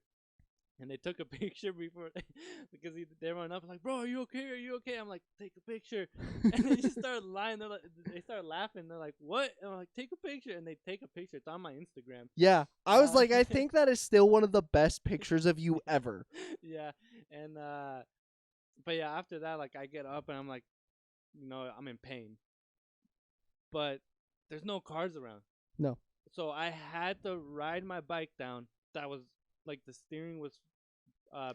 And they took a picture before because they run up like, bro, are you okay? Are you okay? I'm like, take a picture, and they just started lying. They start laughing. They're like, what? And I'm like, take a picture, and they take a picture. It's on my Instagram. Yeah, I was Uh, like, I think that is still one of the best pictures of you ever. yeah, and but yeah, after that, like I get up and I'm like, I'm in pain, but there's no cars around. No. So I had to ride my bike down. That was like the steering was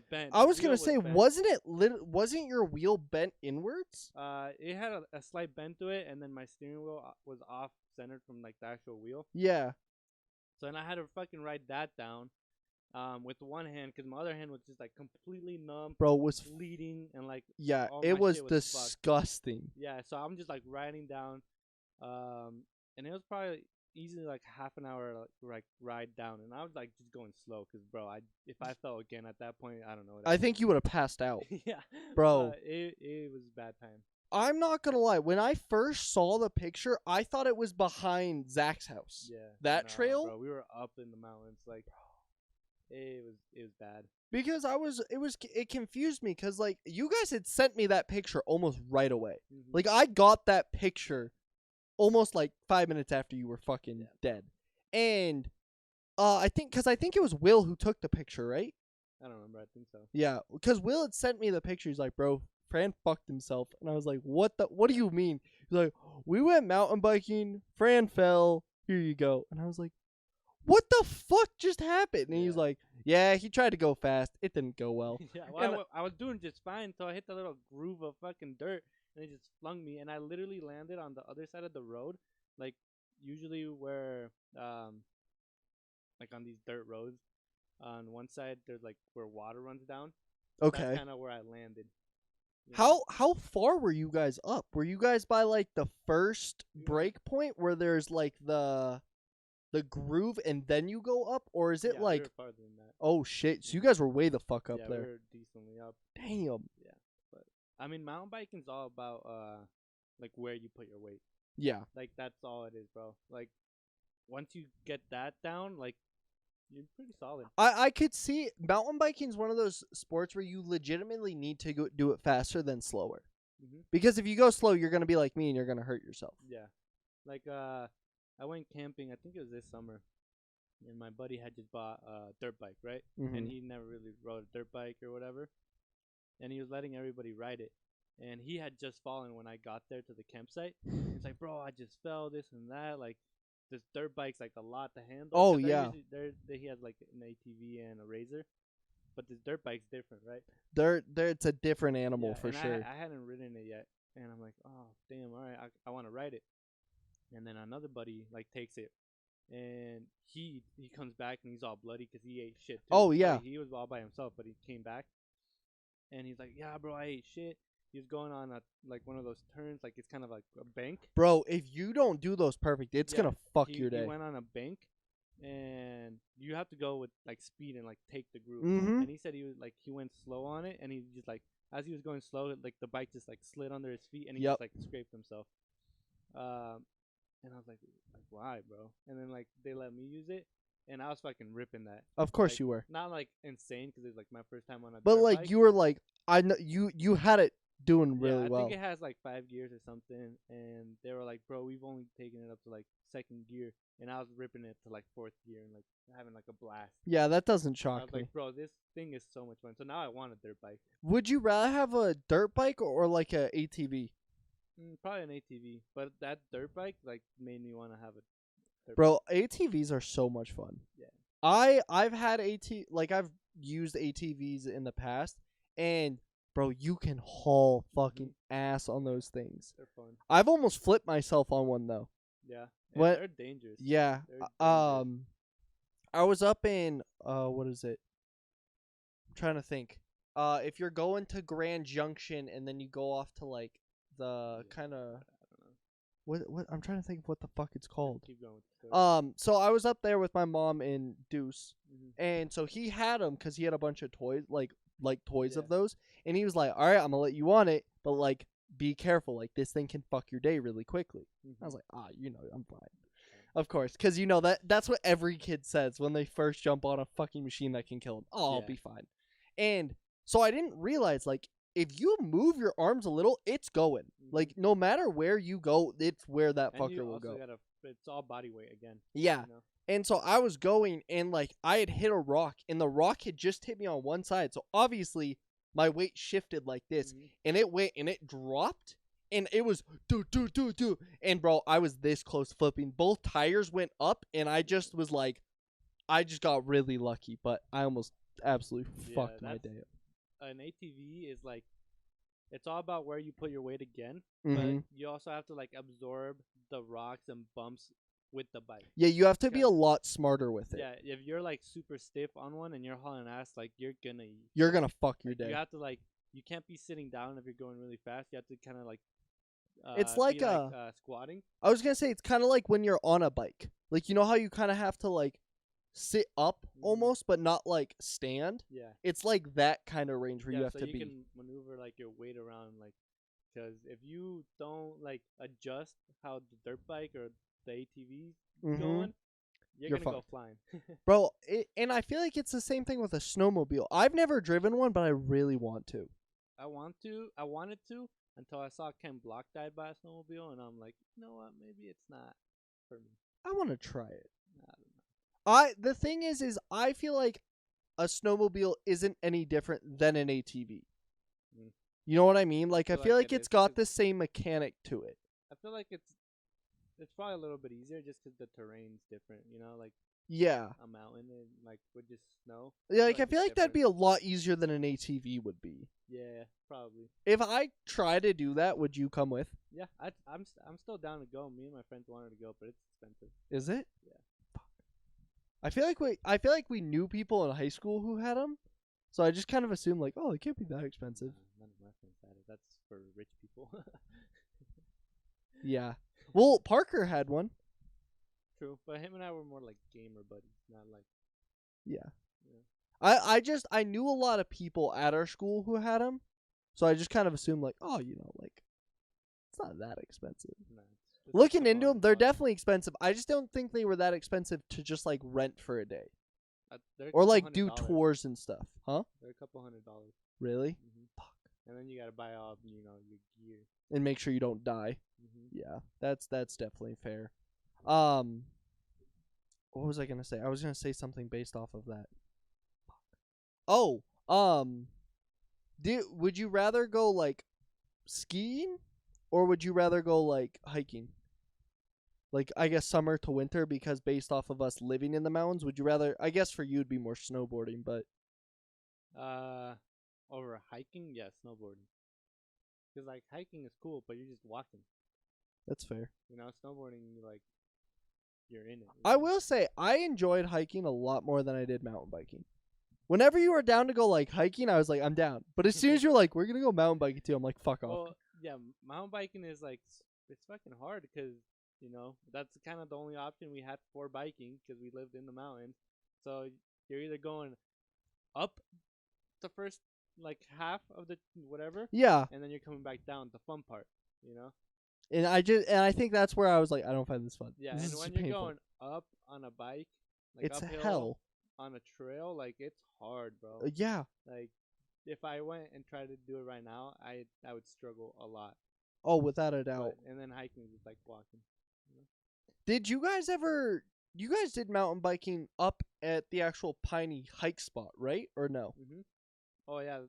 bent. I The was wheel gonna say, bent. wasn't your wheel bent inwards? It had a slight bend to it, and then my steering wheel was off centered from like the actual wheel. Yeah, So then I had to fucking ride that down, with one hand, because my other hand was just like completely numb, bro, it was bleeding, and like yeah, all it my was shit was fucked. disgusting. Yeah, so I'm just like riding down, and it was probably easily like half an hour like ride down, and I was like just going slow, cause bro, if I fell again at that point, I don't know. What I think you would have passed out. yeah, Bro. it was a bad time. I'm not gonna lie. When I first saw the picture, I thought it was behind Zach's house. Yeah, That nah, trail? bro. We were up in the mountains, like it was bad. Because it confused me because like you guys had sent me that picture almost right away. Mhm. Like I got that picture almost like 5 minutes after you were fucking dead. And I think it was Will who took the picture, right? I don't remember. I think so. Yeah, because Will had sent me the picture. He's like, bro, Fran fucked himself. And I was like, what do you mean? He's like, we went mountain biking, Fran fell, here you go. And I was like, what the fuck just happened? And he's Yeah. like, yeah, he tried to go fast. It didn't go well. Yeah, And well, I was doing just fine, so I hit the little groove of fucking dirt, and it just flung me, and I literally landed on the other side of the road, like usually where, like on these dirt roads, on one side there's like where water runs down. Okay. That's kind of where I landed. you How know? how far were you guys up? Were you guys by like the first We were- break point where there's like the groove and then you go up, or is it Yeah, we like were farther than that. oh shit? So you Yeah. guys were way the fuck up Yeah, there. we were decently up. Damn. But I mean, mountain biking's all about like where you put your weight. Yeah. Like that's all it is, bro. Like once you get that down, like you're pretty solid. I could see mountain biking is one of those sports where you legitimately need to do it faster than slower. Mhm. Because if you go slow, you're gonna be like me and you're gonna hurt yourself. Yeah. Like I went camping, I think it was this summer. And my buddy had just bought a dirt bike, right? Mhm. And he never really rode a dirt bike or whatever. And he was letting everybody ride it. And he had just fallen when I got there to the campsite. It's like, bro, I just fell, this and that. Like, this dirt bike's like a lot to handle. Oh, 'cause yeah. He has like an ATV and a Razor. But this dirt bike's different, right? There, it's a different animal Yeah, for and sure. I hadn't ridden it yet. And I'm like, oh, damn, all right, I want to ride it. And then another buddy like takes it, and he comes back and he's all bloody because he ate shit too. Oh, yeah. Like, he was all by himself, but he came back, and he's like, yeah, bro, I ate shit. He was going on like one of those turns, like it's kind of like a bank. Bro, if you don't do those perfect, it's Yeah, gonna fuck he, your day. He went on a bank, and you have to go with like speed and like take the groove. Mhm. And he said he went slow on it, and he just like as he was going slow, like the bike just like slid under his feet, and he Yep. just like scraped himself. And I was like why, bro? And then like they let me use it, and I was fucking ripping that. Of course Like, you were. Not like insane because it's like my first time on a. But dirt like bike. you were like I know you had it doing really I well. think it has like 5 gears or something, and they were like, bro, we've only taken it up to like second gear, and I was ripping it to like fourth gear and like having like a blast. Yeah, that doesn't I shock was me. like, bro, this thing is so much fun. So now I want a dirt bike. Would you rather have a dirt bike or like a ATV? Probably an ATV, but that dirt bike like made me want to have a dirt Bro, ATVs are so much fun. Yeah. I've had I've used ATVs in the past, and bro, you can haul fucking ass on those things. They're fun. I've almost flipped myself on one though. Yeah. What- They're dangerous. Yeah. They're I was up in what is it? I'm trying to think. If you're going to Grand Junction and then you go off to like the Yeah. kind of I don't know. what I'm trying to think of what the fuck it's called. Keep going with the story. So I was up there with my mom and Deuce, Mhm. and so he had them because he had a bunch of toys, like toys Yeah. of those, and he was like, "All right, I'm gonna let you on it, but like be careful, like this thing can fuck your day really quickly." I was like, "Ah, I'm fine." Of course, because you know that's what every kid says when they first jump on a fucking machine that can kill them. Oh, I'll Yeah. be fine. And so I didn't realize, like, if you move your arms a little, it's going. Mhm. Like, no matter where you go, it's where that And you fucker will also go. gotta. It's all body weight again. Yeah. You know? And so I was going, and like I had hit a rock, and the rock had just hit me on one side. So obviously my weight shifted like this, Mhm. and it went and it dropped, and it was do do do do. And bro, I was this close to flipping. Both tires went up, and I just was like, I just got really lucky, but I almost absolutely Yeah, fucked my that's- day up. An ATV is like, it's all about where you put your weight again, Mhm. but you also have to like absorb the rocks and bumps with the bike. Yeah, you have to be a Okay. lot smarter with it. Yeah, if you're like super stiff on one and you're hauling ass, like you're gonna. You're gonna fuck your Like, day. you have to like, you can't be sitting down if you're going really fast. You have to kind of like. It's like be like squatting. I was gonna say it's kind of like when you're on a bike. Like you know how you kind of have to like sit up Mhm. almost, but not like stand. Yeah. It's like that kind of range where Yeah, you have so to you be. can maneuver like your weight around, like, because if you don't like adjust how the dirt bike or the ATV's Mhm. going, you're You're gonna go fucked. flying. Bro, and I feel like it's the same thing with a snowmobile. I've never driven one, but I really want to. I wanted to until I saw Ken Block died by a snowmobile, and I'm like, you know what? Maybe it's not for me. I want to try it. I don't know. The thing is I feel like a snowmobile isn't any different than an ATV. Mm. You know what I mean? Like I feel feel like like it it's is, got 'cause- the same mechanic to it. I feel like it's probably a little bit easier just 'cause the terrain's different. You know, like Yeah. a mountain and like with just snow. Yeah, like I it's feel like that'd different. be a lot easier than an ATV would be. Yeah, probably. If I try to do that, would you come with? Yeah, I'm still down to go. Me and my friends wanted to go, but it's expensive. Is it? Yeah. Fuck. I feel like we knew people in high school who had them, so I just kind of assumed like, oh, it can't be that expensive. None of my friends had it. That's for rich people. Yeah. Well, Parker had one. True, but him and I were more like gamer buddies, not like. Yeah. Yeah. I knew a lot of people at our school who had them, so I just kind of assumed like, oh, like, it's not that expensive. Nah, it's just a Looking couple into them, they're $100. definitely expensive. I just don't think they were that expensive to just like rent for a day They're a or couple like do $100. tours and stuff. Huh? They're a couple $100. Really? Fuck. And then you gotta buy all your gear. And make sure you don't die. Mm-hmm. Yeah, that's definitely fair. What was I gonna say? I was gonna say something based off of that. Oh, would you rather go like skiing, or would you rather go like hiking? Like I guess summer to winter, because based off of us living in the mountains, would you rather? I guess for you it'd be more snowboarding, but Over hiking, yeah, snowboarding. Cause like hiking is cool, but you're just walking. that's fair. You know, snowboarding, you're in it. I will say I enjoyed hiking a lot more than I did mountain biking. Whenever you were down to go like hiking, I was like, I'm down. But as soon as you're like, we're gonna go mountain biking too, I'm like, fuck off. Well, yeah, mountain biking is like it's fucking hard because that's kind of the only option we had for biking because we lived in the mountains. So you're either going up the first like half of the whatever, Yeah, and then you're coming back down the fun part. You know? and I think that's where I was like, I don't find this fun. Yeah, This and is when just you're painful. going up on a bike, like It's uphill hell. on a trail, like it's hard, bro. Yeah. Like if I went and tried to do it right now, I would struggle a lot. Oh, without a doubt. And then hiking is like walking. Did you guys ever? You guys did mountain biking up at the actual Piney hike spot, right? Or no? Mhm. Oh yeah,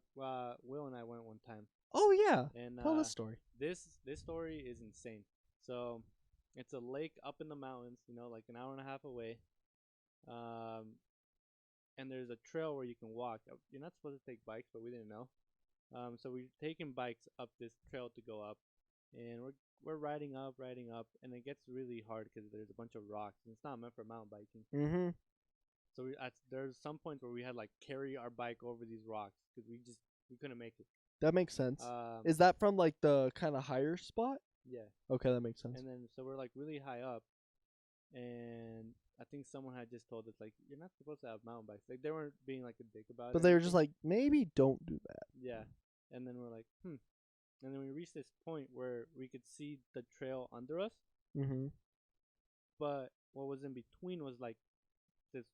Will and I went one time, Oh yeah. and Tell the story. this story is insane. So, it's a lake up in the mountains, like an hour and a half away. And there's a trail where you can walk. You're not supposed to take bikes, but we didn't know. So we're taking bikes up this trail to go up, and we're riding up, and it gets really hard because there's a bunch of rocks, and it's not meant for mountain biking. Mm-hmm. So there's some points where we had like carry our bike over these rocks because we couldn't make it. That makes sense. Um, Is that from like the kind of higher spot? yeah, Okay, that makes sense. and then so we're like really high up, and I think someone had just told us like you're not supposed to have mountain bikes. Like they weren't being like a dick about it. But or they were just anything. like, maybe don't do that. Yeah, and then we're like and then we reached this point where we could see the trail under us, Mm-hmm. but what was in between was like this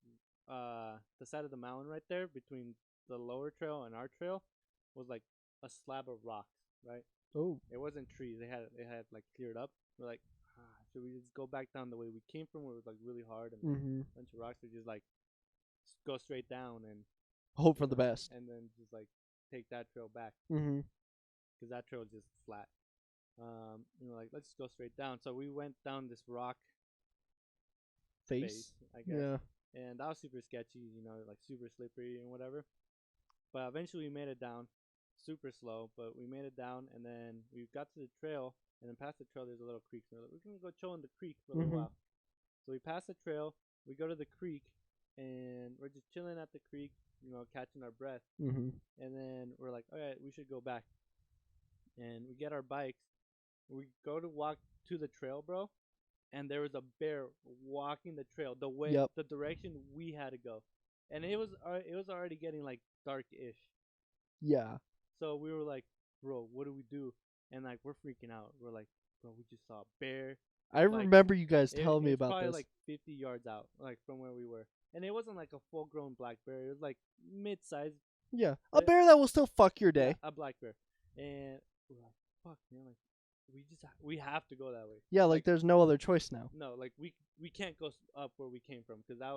the side of the mountain right there between the lower trail and our trail was like a slab of rocks, right? Oh. It wasn't trees. They had like cleared up. We're like, should we just go back down the way we came from, where it was like really hard and Mm-hmm. a bunch of rocks, or just like go straight down and Hope for the best. and then just like take that trail back, Mm-hmm. because that trail is just flat. Like, let's just go straight down. So we went down this rock face, I guess. Yeah. And that was super sketchy, like super slippery and whatever. But eventually we made it down, super slow, but we made it down, and then we got to the trail, and then past the trail there's a little creek. So we're like, we're gonna go chill in the creek for a little while. So we pass the trail, we go to the creek, and we're just chilling at the creek, catching our breath. Mm-hmm. And then we're like, all right, we should go back. And we get our bikes. We go to walk to the trail, bro, and there was a bear walking the trail the direction we had to go, and it was already getting like dark-ish. Yeah. So we were like, bro, what do we do? And like, we're freaking out. We're like, bro, we just saw a bear. I remember you guys telling me about probably this. like 50 yards out, like from where we were, and it wasn't like a full-grown black bear. It was like mid-sized. Yeah, a bear that will still fuck your day. Yeah, a black bear. And we're like, fuck, man, like we have to go that way. Yeah, like there's no other choice now. No, like we can't go up where we came from, because that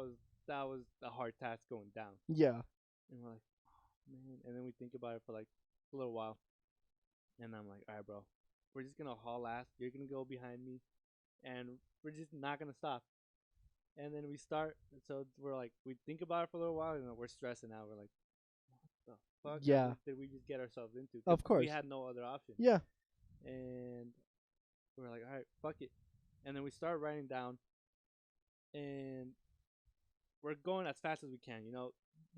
was a hard task going down. Yeah. And we're like, oh, man. And then we think about it for like a little while, and I'm like, all right, bro, we're just gonna haul ass. You're gonna go behind me, and we're just not gonna stop. And then we start. So we're like, we think about it for a little while, and we're stressing out. We're like, what the fuck? Yeah. Did we just get ourselves into? Of course. We had no other option. Yeah. And we're like, all right, fuck it. And then we start riding down, and we're going as fast as we can.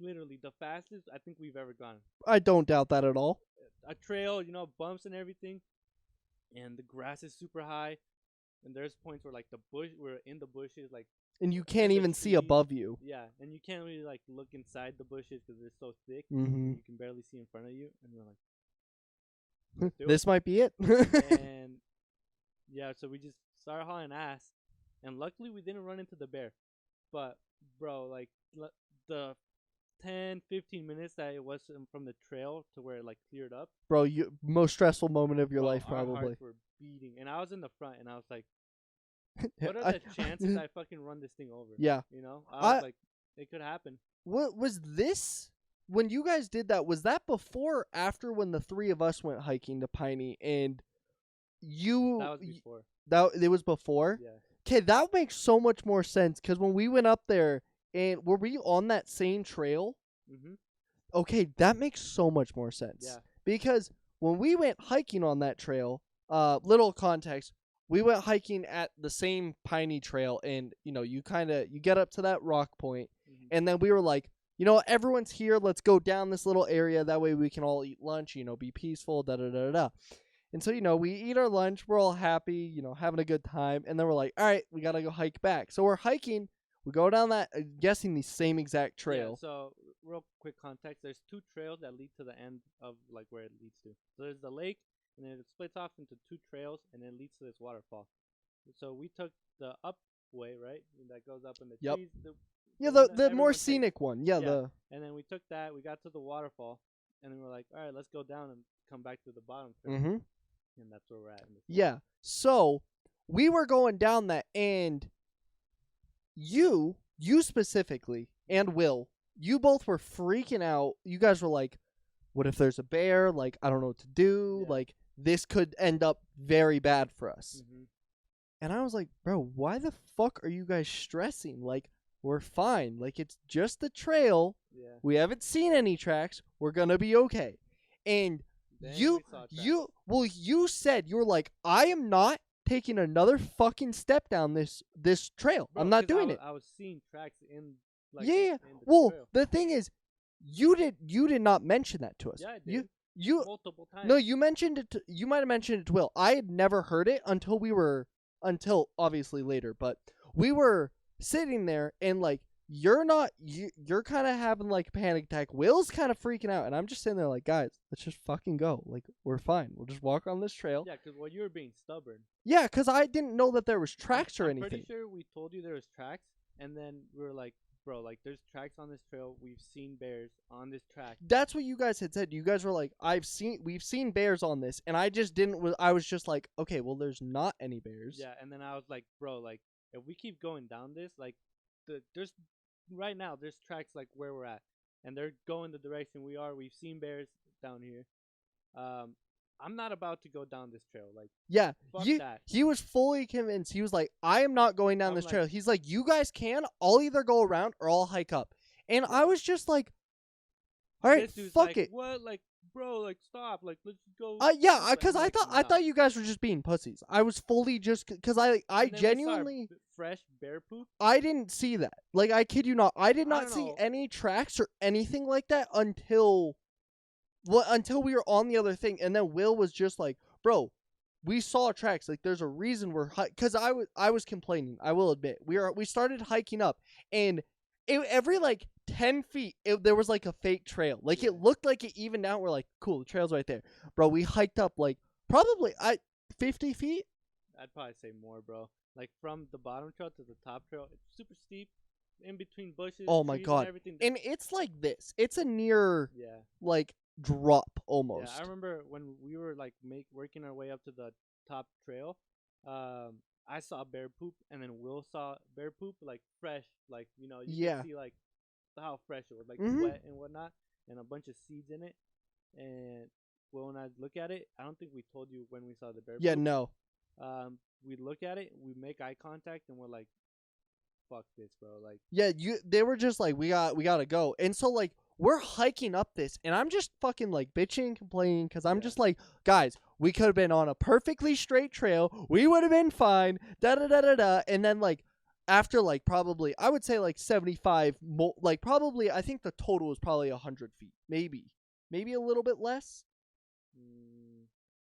Literally the fastest I think we've ever gone. I don't doubt that at all. A trail, bumps and everything, and the grass is super high. And there's points where like we're in the bushes, like. And you can't even see above you. Yeah, and you can't really like look inside the bushes because they're so thick. Mm-hmm. You can barely see in front of you, and we're like, this might be it. And yeah, so we just started hauling ass, and luckily we didn't run into the bear. But bro, like the 10-15 minutes that it was from the trail to where it like cleared up, Bro, most stressful moment of your bro, life our probably. hearts were beating, and I was in the front, and I was like, what are the chances I fucking run this thing over? Yeah. I was like, it could happen. What was this? When you guys did that, was that before or after when the three of us went hiking to Piney and you? That was before. It was before? Yeah. Okay, that makes so much more sense because when we went up there, and were we on that same trail? Mm-hmm. Okay, that makes so much more sense. Yeah. Because when we went hiking on that trail, little context, we went hiking at the same Piney trail, and you get up to that rock point, and then we were like, everyone's here, let's go down this little area, that way we can all eat lunch, be peaceful, da-da-da-da-da. And so, we eat our lunch, we're all happy, having a good time, and then we're like, all right, we gotta go hike back. So we're hiking, we go down that, guessing the same exact trail. Yeah, so, real quick context, there's two trails that lead to the end of, like, where it leads to. So there's the lake, and then it splits off into two trails, and then leads to this waterfall. So we took the up way, right? That goes up in the trees. Yeah, the more scenic one. Yeah, And then we took that, we got to the waterfall, and then we're like, all right, let's go down and come back to the bottom trail. Mm-hmm. And that's where we're at. Yeah. So we were going down that, and you specifically, and Will, you both were freaking out. You guys were like, what if there's a bear? Like, I don't know what to do. Yeah. Like, this could end up very bad for us. Mm-hmm. And I was like, bro, why the fuck are you guys stressing? Like, we're fine. Like, it's just the trail. Yeah. We haven't seen any tracks. We're going to be okay. And you said, you were like, I am not taking another fucking step down this trail. Bro, I'm not doing it. I was seeing tracks in, like, yeah. In well, trail. The thing is, you did not mention that to us. Yeah, I did. You multiple times. No, you mentioned it. You might have mentioned it to Will. I had never heard it until obviously later. But we were sitting there, and like you're kind of having like a panic attack. Will's kind of freaking out, and I'm just sitting there like, guys, let's just fucking go. Like, we're fine. We'll just walk on this trail. Yeah, because you were being stubborn. Yeah, cause I didn't know that there was tracks or I'm anything. pretty sure we told you there was tracks, and then we were like, bro, like there's tracks on this trail. We've seen bears on this track. That's what you guys had said. You guys were like, we've seen bears on this, and I just didn't. I was just like, okay, well, there's not any bears. Yeah, and then I was like, bro, like if we keep going down this, like there's right now there's tracks like where we're at, and they're going the direction we are. We've seen bears down here. I'm not about to go down this trail. Like, Yeah, fuck that. he was fully convinced. He was like, I am not going down I'm this like- trail. He's like, you guys can. I'll either go around or I'll hike up. And I was just like, all right, This dude's fuck like, it. What? Like, bro, like stop. Like, let's go. Yeah, Like, because I'm I like, thought nah. you guys were just being pussies. I was fully just because I And then we saw genuinely fresh bear poop. I didn't see that. Like, I kid you not, I did I not don't see know. any tracks or anything like that until we were on the other thing, and then Will was just like, bro, we saw tracks. Like, there's a reason we're because I was complaining. I will admit we started hiking up, and every like 10 feet there was like a fake trail. Like, Yeah. it looked like it evened out. We're like, cool, the trail's right there, bro. We hiked up like probably 50 feet. I'd probably say more, bro. Like from the bottom trail to the top trail, it's super steep, in between bushes. Oh my trees, God. And everything. And it's like this. It's a near Yeah. like drop almost. Yeah, I remember when we were like working our way up to the top trail. I saw bear poop, and then Will saw bear poop, like fresh, like you Yeah. could see like how fresh it was, like Mhm. wet and whatnot, and a bunch of seeds in it. And Will and I look at it. I don't think we told you when we saw the bear. Yeah, poop. no. We look at it, we make eye contact, and we're like, "Fuck this, bro!" Like, Yeah, they were just like, we gotta go. And so like we're hiking up this, and I'm just fucking like bitching and complaining because I'm Yeah. just like, guys, we could have been on a perfectly straight trail. We would have been fine. Da da da da da. And then like after like probably I would say like 75, like probably I think the total was probably 100 feet, maybe a little bit less,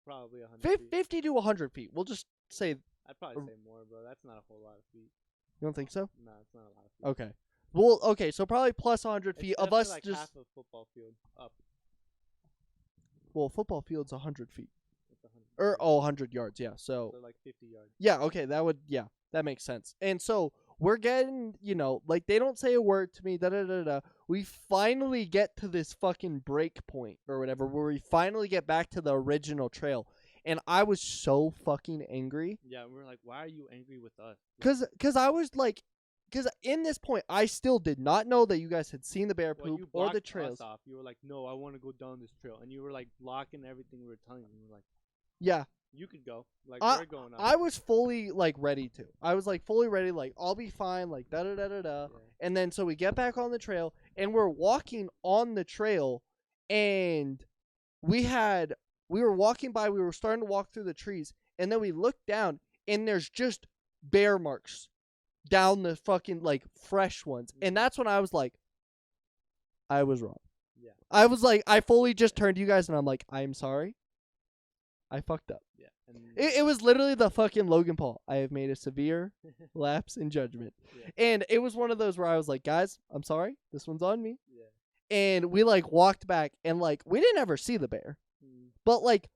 probably 100 feet. 50 to 100 feet. We'll just say. I'd probably say more, bro. That's not a whole lot of feet. You don't think so? No, it's not a lot of feet. Okay. Well, okay, so probably plus 100 It's feet of definitely us like just. half a football field up. Well, football field's 100 feet. It's 100. Or 100 yards, yeah. So So like 50 yards. yeah, okay, that makes sense. And so we're getting, like they don't say a word to me, da da da da. We finally get to this fucking break point or whatever, where we finally get back to the original trail, and I was so fucking angry, Yeah, we were like, why are you angry with us? cause I was like, cause in this point I still did not know that you guys had seen the bear Well, poop you or the blocked trails. us off. You were like, no, I want to go down this trail, and you were like blocking everything we were telling you. You were like, Yeah. you could go. Like, I- we're going up. I was fully like ready to. I was like fully ready, like I'll be fine, like da da da da da. Yeah. And then so we get back on the trail, and we're walking on the trail, and we were walking by, we were starting to walk through the trees, and then we looked down, and there's just bear marks down the fucking like fresh ones. And that's when I was like, I was wrong. Yeah. I was like, I fully just turned to you guys and I'm like, I'm sorry. I fucked up. Yeah. And It was literally the fucking Logan Paul. I have made a severe lapse in judgment. Yeah. And it was one of those where I was like, guys, I'm sorry. This one's on me. Yeah. And we like walked back, and like we didn't ever see the bear. Mm. But like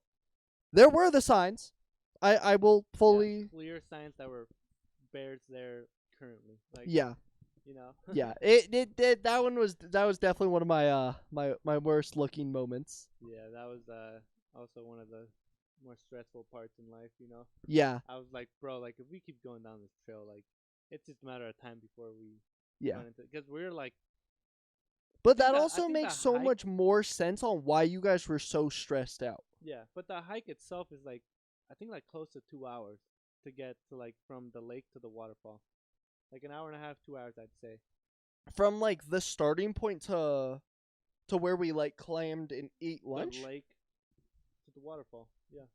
there were the signs. I will Yeah, fully clear signs that were bears there currently. Like, yeah. you know. Yeah. It that was definitely one of my my worst looking moments. Yeah, that was also one of the more stressful parts in life. You know, Yeah. I was like, bro, like if we keep going down this trail, like it's just a matter of time before we Yeah. run into, because we're like, But think that that- I also think makes the so hike- much more sense on why you guys were so stressed out. yeah, but the hike itself is like, I think like close to 2 hours to get to like from the lake to the waterfall, like an hour and a half, 2 hours, I'd say. From like the starting point to where we like clammed and ate lunch. The lake to the waterfall. Yeah,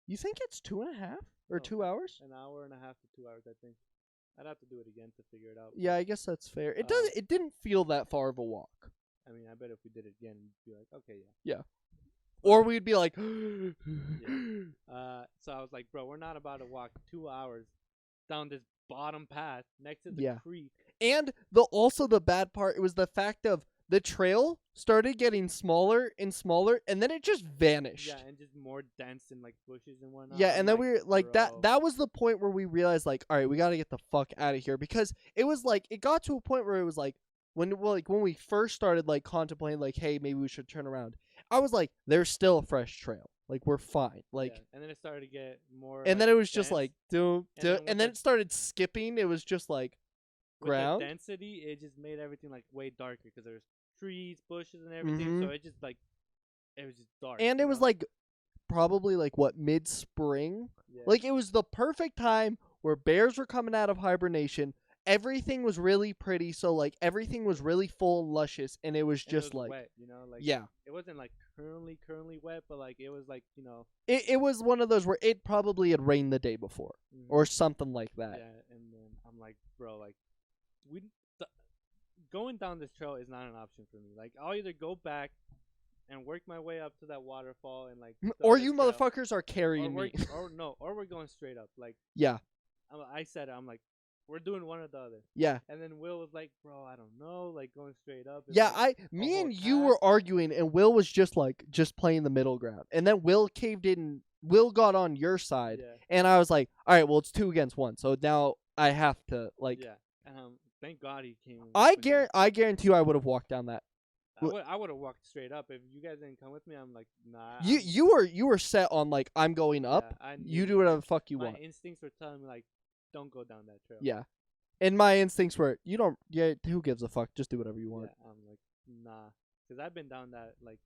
You think it's 2.5 or No. 2 hours? an hour and a half to 2 hours, I think. I'd have to do it again to figure it out. but, Yeah, I guess that's fair. It does. It didn't feel that far of a walk. I mean, I bet if we did it again, we'd be like, okay, yeah. Or we'd be like, So I was like, bro, we're not about to walk 2 hours down this bottom path next to the Yeah. creek. And the bad part, it was the fact of the trail started getting smaller and smaller, and then it just vanished. Yeah, and just more dense and like bushes and whatnot. Yeah, I'm and then we were like bro. that was the point where we realized like, all right, we got to get the fuck out of here, because it was like it got to a point where it was like when we first started like contemplating like, hey, maybe we should turn around. I was like, there's still a fresh trail. Like, we're fine. Like, Yeah, and then it started to get more. and then like, it was just dense. like do And then with and then the- it started skipping. It was just like With ground. the density, it just made everything like way darker because there's trees, bushes, and everything. So it just like it was just dark. And it you was know? like probably like what, mid-spring? Yeah. Like, it was the perfect time where bears were coming out of hibernation. Everything was really pretty, so like everything was really full and luscious, and it was And just it was like wet, like yeah. it wasn't like currently wet, but like it was like It was one of those where it probably had rained the day before or something like that. yeah. And then I'm like, bro, like we th- going down this trail is not an option for me. Like I'll either go back and work my way up to that waterfall and like Or this you trail, motherfuckers are or carrying we're, me. or we're going straight up. Like Yeah. I said, I'm like, we're doing one or the other. Yeah. And then Will was like, bro, I don't know, like going straight up. is, Yeah, like, me whole and you task. were arguing, and Will was just playing the middle ground. And then Will caved in. Will got on your side, Yeah. and I was like, all right, well, it's 2 against 1, so now I have to like. Yeah. And thank God he came. I with me. I guarantee you, I would have walked down that. I would have walked straight up if you guys didn't come with me. I'm like, nah. You were set on like, I'm going up. Yeah, I You knew, do whatever like, the fuck you my want. instincts were telling me like, don't go down that trail. Yeah, and my instincts were, you don't. Yeah, who gives a fuck? Just do whatever you want. Yeah, I'm like, nah, because I've been down that like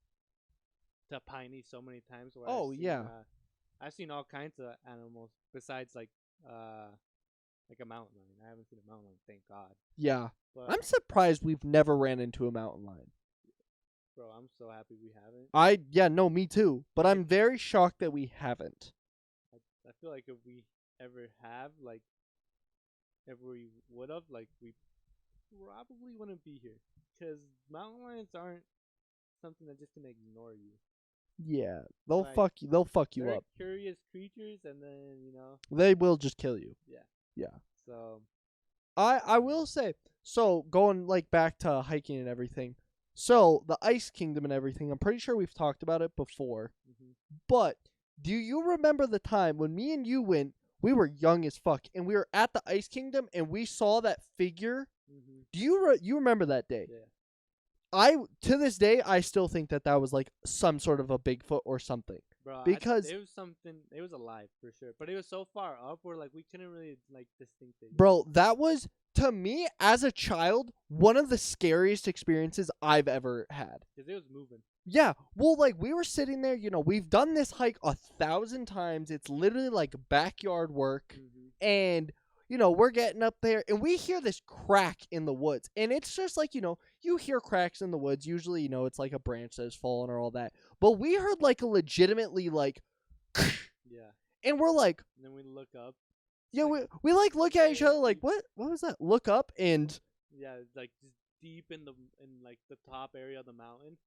to Piney so many times. Where Oh, yeah. I've seen all kinds of animals besides like a mountain lion. I haven't seen a mountain lion, thank God. Yeah, But I'm surprised we've never ran into a mountain lion. bro, I'm so happy we haven't. Yeah, no, me too. But I'm very shocked that we haven't. I feel like if we ever have, like, if we would have, like, we probably wouldn't be here. Because mountain lions aren't something that's just gonna ignore you. Yeah, they'll Like, fuck you. They'll fuck you They're up. curious creatures, and then, They will just kill you. so, I will say, so going like back to hiking and everything. So the Ice Kingdom and everything, I'm pretty sure we've talked about it before. mhm. But do you remember the time when me and you went? We were young as fuck, and we were at the Ice Kingdom, and we saw that figure. Do you remember that day? Yeah. To this day, I still think that was like some sort of a Bigfoot or something. Bro, Because- it was something. It was alive for sure, but it was so far up where like we couldn't really like distinct it. Bro, that was, to me as a child, one of the scariest experiences I've ever had. Because it was moving. Yeah, well, like, we were sitting there, we've done this hike 1,000 times. It's literally like backyard work. And, we're getting up there, and we hear this crack in the woods. And it's just like, you hear cracks in the woods. Usually, it's like a branch that has fallen or all that. But we heard like a legitimately like, Yeah. and we're like, And then we look up. yeah, like, we like look at each other like, deep. what was that? Look up, and Yeah, it's like just deep in like the top area of the mountain.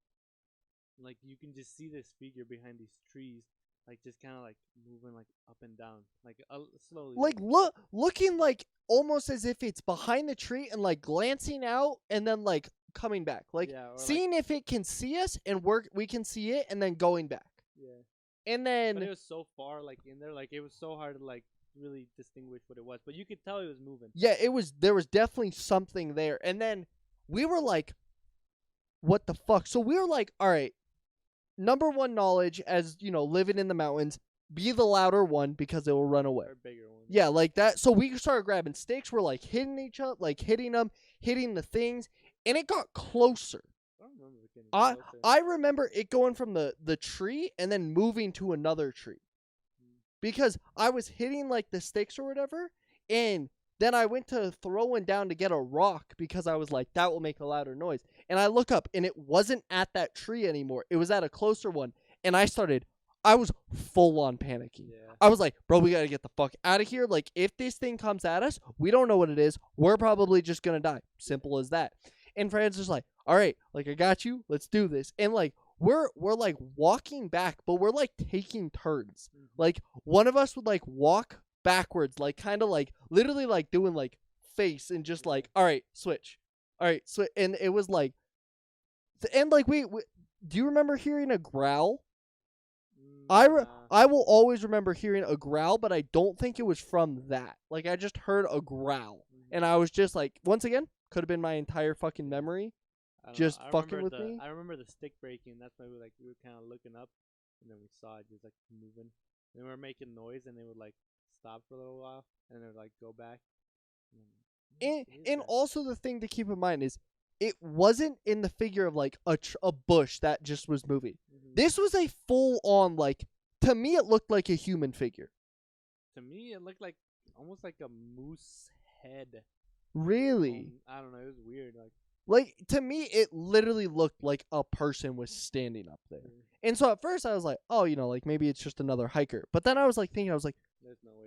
Like you can just see this figure behind these trees, like just kind of like moving like up and down, like slowly. like looking like almost as if it's behind the tree and like glancing out and then like coming back, like yeah, or, seeing if it can see us and we can see it, and then going back. yeah. And But it then was so far like in there, like it was so hard to like really distinguish what it was. But you could tell it was moving. yeah, there was definitely something there. And then we were like, what the fuck? So we were like, all right, number one knowledge, as living in the mountains, be the louder one because it will run away. Or bigger one. Yeah, like that. So we started grabbing sticks. We're like hitting each other, like hitting them, hitting the things, and it got closer. I don't remember it getting I closer. I remember it going from the tree and then moving to another tree, because I was hitting like the sticks or whatever, and then I went to throwing down to get a rock because I was like, that will make a louder noise. And I look up, and it wasn't at that tree anymore. It was at a closer one, and I was full on panicking. Yeah. I was like, bro, we gotta get the fuck out of here. Like, if this thing comes at us, we don't know what it is. We're probably just gonna die. Simple as that. And Fran's just like, all right, like, I got you. Let's do this. And like, we're like walking back, but we're like taking turns. Mhm. Like, one of us would like walk backwards, like kind of like literally like doing like face and just like, all right, switch, all right, switch, and it was like, and like we do you remember hearing a growl? Nah. I will always remember hearing a growl, but I don't think it was from that. Like I just heard a growl, and I was just like, once again, could have been my entire fucking memory, I don't know. just fucking with me. I remember the stick breaking. That's why we were kind of looking up, and then we saw it just like moving. And we were making noise, and they would like stop for a little while, and then like go back. And also the thing to keep in mind is it wasn't in the figure of like a bush that just was moving. This was a full on like, to me it looked like a human figure. To me, it looked like almost like a moose head. Really? I don't know. It was weird. Like to me it literally looked like a person was standing up there. And so at first I was like, oh, like maybe it's just another hiker. But then I was like thinking, I was like, there's no way.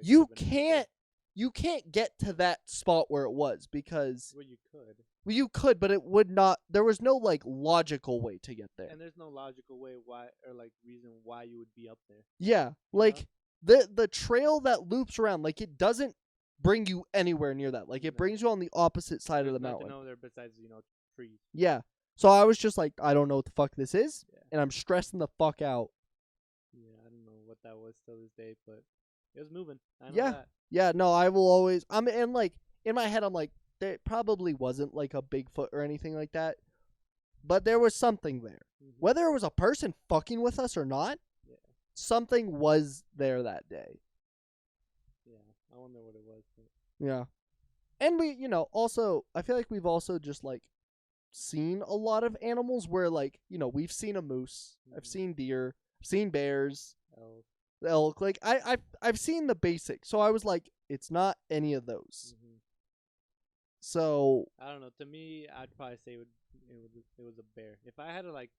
You can't get to that spot where it was because well, you could. Well, you could, but it would not. There was no like logical way to get there. And there's no logical way why or like reason why you would be up there. Yeah, like the trail that loops around, like it doesn't bring you anywhere near that. Like it brings you on the opposite side of the mountain. There's nothing over there besides trees. Yeah. So I was just like, I don't know what the fuck this is, and I'm stressing the fuck out. Yeah, I don't know what that was till this day, but it was moving. I know that. Yeah, no, I will always. And like in my head, I'm like, there probably wasn't like a Bigfoot or anything like that, but there was something there. Whether it was a person fucking with us or not, something was there that day. Yeah, I wonder what it was. Yeah, and we, also, I feel like we've also just like seen a lot of animals where like, we've seen a moose, I've seen deer, I've seen bears, elk. Like I've seen the basics, so I was like, it's not any of those. So I don't know. To me, I'd probably say it was a bear. If I had to like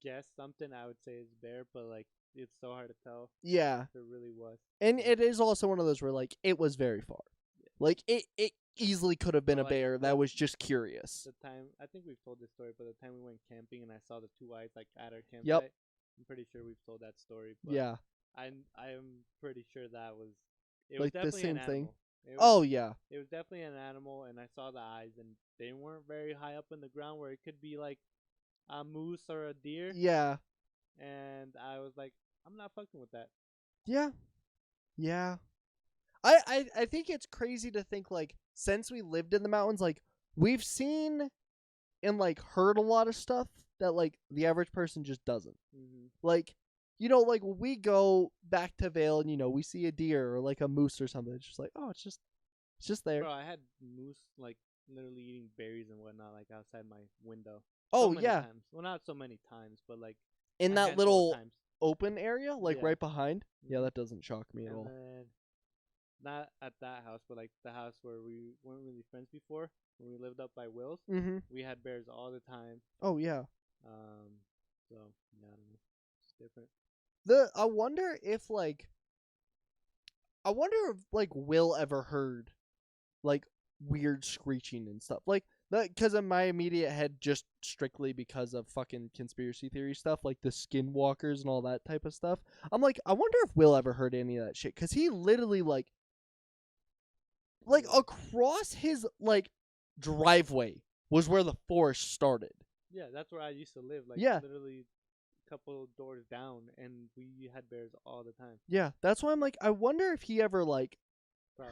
guess something, I would say it's bear. But like, it's so hard to tell. Yeah, if it really was. And it is also one of those where like it was very far. Yeah. Like it easily could have been a bear that was just curious. The time, I think we've told this story, but the time we went camping and I saw the two eyes like at our campsite. Yep. I'm pretty sure we've told that story. But yeah. I am pretty sure that was it. Like was definitely the same an thing. Animal. Oh yeah. It was definitely an animal, and I saw the eyes, and they weren't very high up in the ground where it could be like a moose or a deer. Yeah. And I was like, I'm not fucking with that. Yeah. Yeah. I think it's crazy to think like since we lived in the mountains, like we've seen and like heard a lot of stuff that like the average person just doesn't. Like, like when we go back to Vale and we see a deer or like a moose or something, it's just like, oh, it's just there. Bro, I had moose like literally eating berries and whatnot like outside my window. Oh yeah. Times. Well, not so many times, but like in that little open area, like right behind. Yeah, that doesn't shock me at all. Then, not at that house, but like the house where we weren't really friends before, when we lived up by Will's. We had bears all the time. Oh yeah. So yeah, I don't know. It's different. I wonder if Will ever heard like weird screeching and stuff like that, because in my immediate head, just strictly because of fucking conspiracy theory stuff, like the skinwalkers and all that type of stuff. I'm like, I wonder if Will ever heard any of that shit, because he literally like across his like driveway was where the forest started. Yeah, that's where I used to live. Like literally a couple doors down, and we had bears all the time. Yeah, that's why I'm like, I wonder if he ever like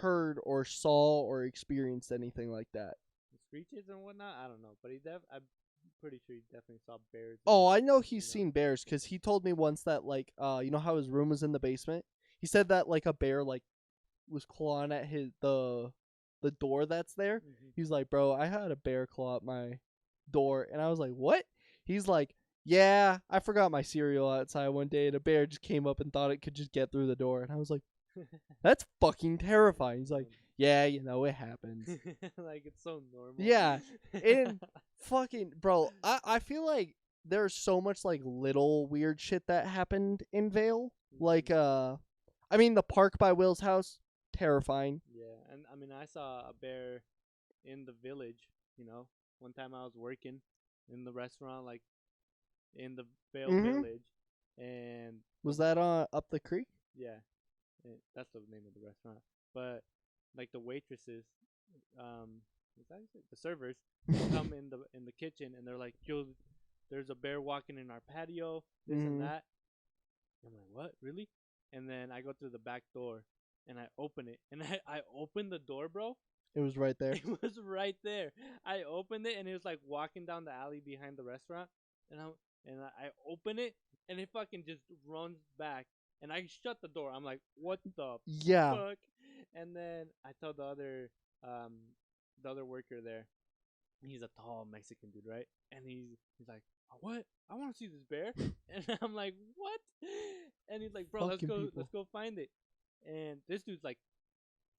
heard or saw or experienced anything like that. The screeches and whatnot, I don't know, but I'm pretty sure he definitely saw bears. Oh, I know he's seen bears, because he told me once that like you know how his room was in the basement. He said that like a bear like was clawing at the door that's there. He's like, bro, I had a bear claw at my door, and I was like, what? He's like, yeah, I forgot my cereal outside one day, and a bear just came up and thought it could just get through the door, and I was like, that's fucking terrifying. He's like, yeah, it happens. Like, it's so normal. Yeah, and fucking bro, I feel like there's so much like little weird shit that happened in Vale. Like I mean the park by Will's house, terrifying. Yeah, and I mean I saw a bear in the village, one time I was working in the restaurant, like in the Vale village, and was that up the creek? Yeah, That's the name of the restaurant. But like the waitresses, what's that you say? The servers come in the kitchen and they're like, "Yo, there's a bear walking in our patio, this and Mhm. that." I'm like, "What? Really?" And then I go through the back door and I open it, and I open the door, bro. It was right there. It was right there. I opened it and it was like walking down the alley behind the restaurant, and I open it and it fucking just runs back, and I shut the door. I'm like, what the Yeah. fuck? And then I tell um the other worker there. He's a tall Mexican dude, right? And he's like, what? I want to see this bear. And I'm like, what? And he's like, bro, Fucking people. let's go find it. And this dude's like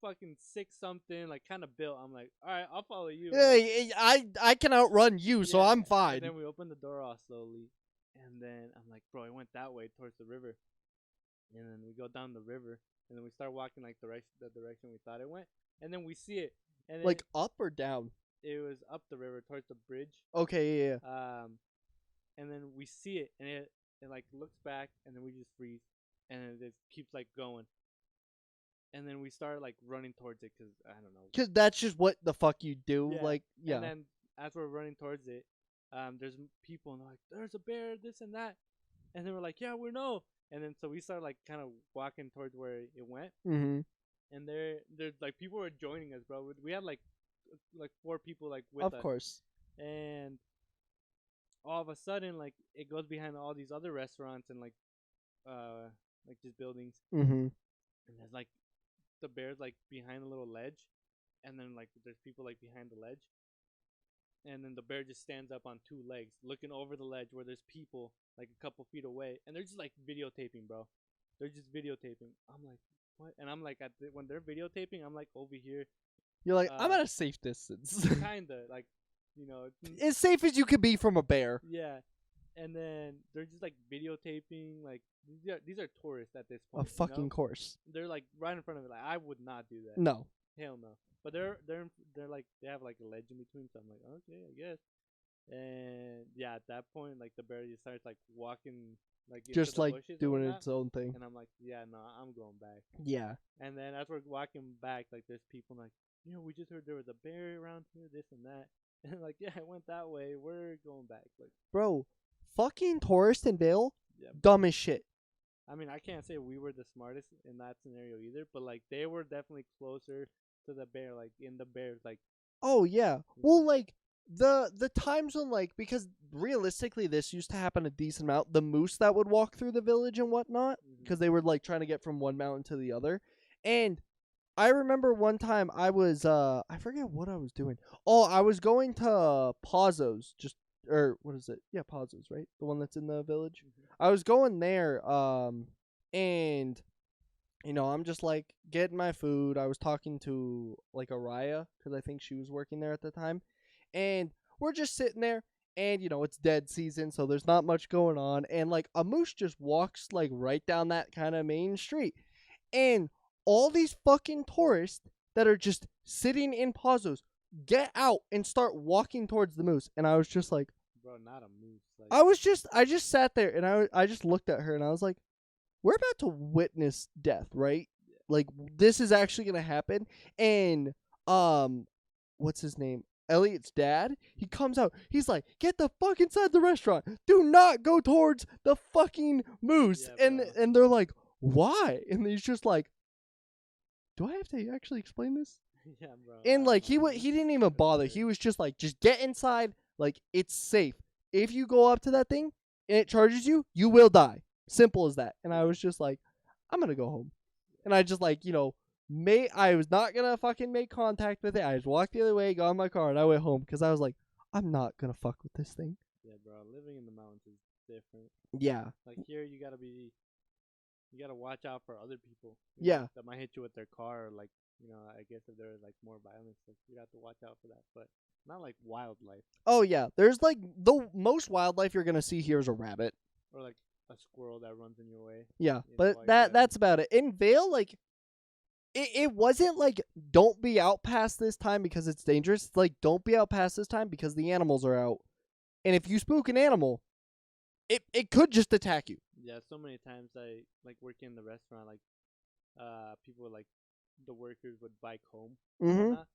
fucking 6 something, like kind of built. I'm like, all right, I'll follow you. Man." Hey, I can outrun you, so Yeah, I'm fine. And then we open the door all slowly, and then I'm like, bro, I went that way towards the river, and then we go down the river, and then we start walking like the direction we thought it went, and then we see it, and Like up or down? it was up the river towards the bridge, Okay, yeah. and then we see it, and it like looks back, and then we just freeze, and then it just keeps like going, and then we start like running towards it because I don't know. Cause that's just what the fuck you do. Yeah. Like, yeah. And then as we're running towards it, there's people and they're like, "There's a bear, this and that," and then we're like, "Yeah, we know." And then so we start like kind of walking towards where it went, Mm-hmm. and there's like people were joining us, bro. We had like 4 people like with Of us, course. and all of a sudden like it goes behind all these other restaurants and like just buildings, Mm-hmm. and there's like the bear's like behind a little ledge, and then like there's people like behind the ledge, and then the bear just stands up on 2 legs looking over the ledge where there's people like a couple feet away, and they're just like videotaping, bro. They're just videotaping. I'm like, what? And I'm like, when they're videotaping, I'm like over here, You're like, I'm Uh, at a safe distance. kinda like, As safe as you could be from a bear. yeah. And then they're just like videotaping, like these are tourists at this point. A fucking course. They're like right in front of it. Like I would not do that. No. Hell no. But they're like they have like a ledge in between, so I'm like, okay, I guess. And yeah, at that point, like the bear just starts like walking like into Just the like bushes and doing whatnot, its own thing. and I'm like, yeah, no, I'm going back. Yeah. And then as we're walking back, like there's people like, we just heard there was a bear around here, this and that, and like, yeah, I went that way. We're going back. Like, Bro, fucking tourist in Vail, yeah. dumb as shit. I mean, I can't say we were the smartest in that scenario either, but like they were definitely closer to the bear, like in the bear's like. Oh yeah. Well, like the times when like because realistically this used to happen a decent amount. The moose that would walk through the village and whatnot because they were like trying to get from one mountain to the other. And I remember one time I was I forget what I was doing. Oh, I was going to Pazos, or what is it? Yeah, Pazos, right? The one that's in the village. I was going there and I'm just like getting my food. I was talking to like Araya because I think she was working there at the time, and we're just sitting there. And it's dead season, so there's not much going on. And like a moose just walks like right down that kind of main street, and all these fucking tourists that are just sitting in Pazos get out and start walking towards the moose. And I was just like, bro, not a moose. Like, I just sat there and I just looked at her and I was like, we're about to witness death, right? Like this is actually gonna happen. And what's his name? Elliot's dad. He comes out. He's like, "Get the fuck inside the restaurant. Do not go towards the fucking moose." Yeah, and they're like, "Why?" And he's just like, "Do I have to actually explain this?" yeah, bro. And like he didn't even bother. He was just like, "Just get inside. Like it's safe. If you go up to that thing and it charges you, you will die. Simple as that." And I was just like, I'm gonna go home. And I just like, I was not gonna fucking make contact with it. I just walked the other way, got in my car, and I went home because I was like, I'm not gonna fuck with this thing. Yeah, bro. Living in the mountains is different. Yeah. Like here, you gotta watch out for other people. Yeah. That might hit you with their car, or like, I guess if they're like more violent, like you have to watch out for that. But not like wildlife. Oh yeah. There's like the most wildlife you're gonna see here is a rabbit. Or like a squirrel that runs in your way. Yeah, while but you're that's about it. In Vale, like, it wasn't like don't be out past this time because it's dangerous. It's like don't be out past this time because the animals are out, and if you spook an animal, it could just attack you. Yeah, so many times I like working in the restaurant, like people like the workers would bike home and Mhm. whatnot.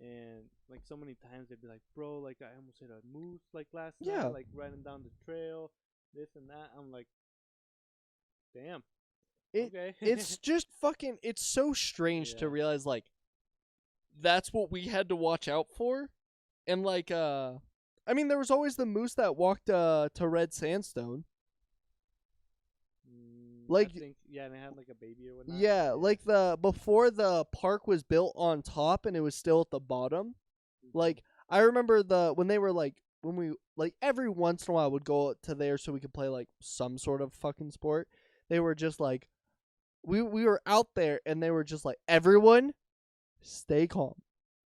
And like so many times they'd be like, bro, like I almost hit a moose like last Yeah. night, like riding down the trail, this and that. I'm like, damn. It Okay. it's just fucking. It's so strange to Yeah. realize like that's what we had to watch out for, and like I mean there was always the moose that walked to Red Sandstone. I Like think yeah, and they had like a baby or whatnot. yeah, like the before the park was built on top and it was still at the bottom. Like I remember when they were like when we like every once in a while would go to there so we could play like some sort of fucking sport. They were just like we were out there and they were just like everyone stay calm.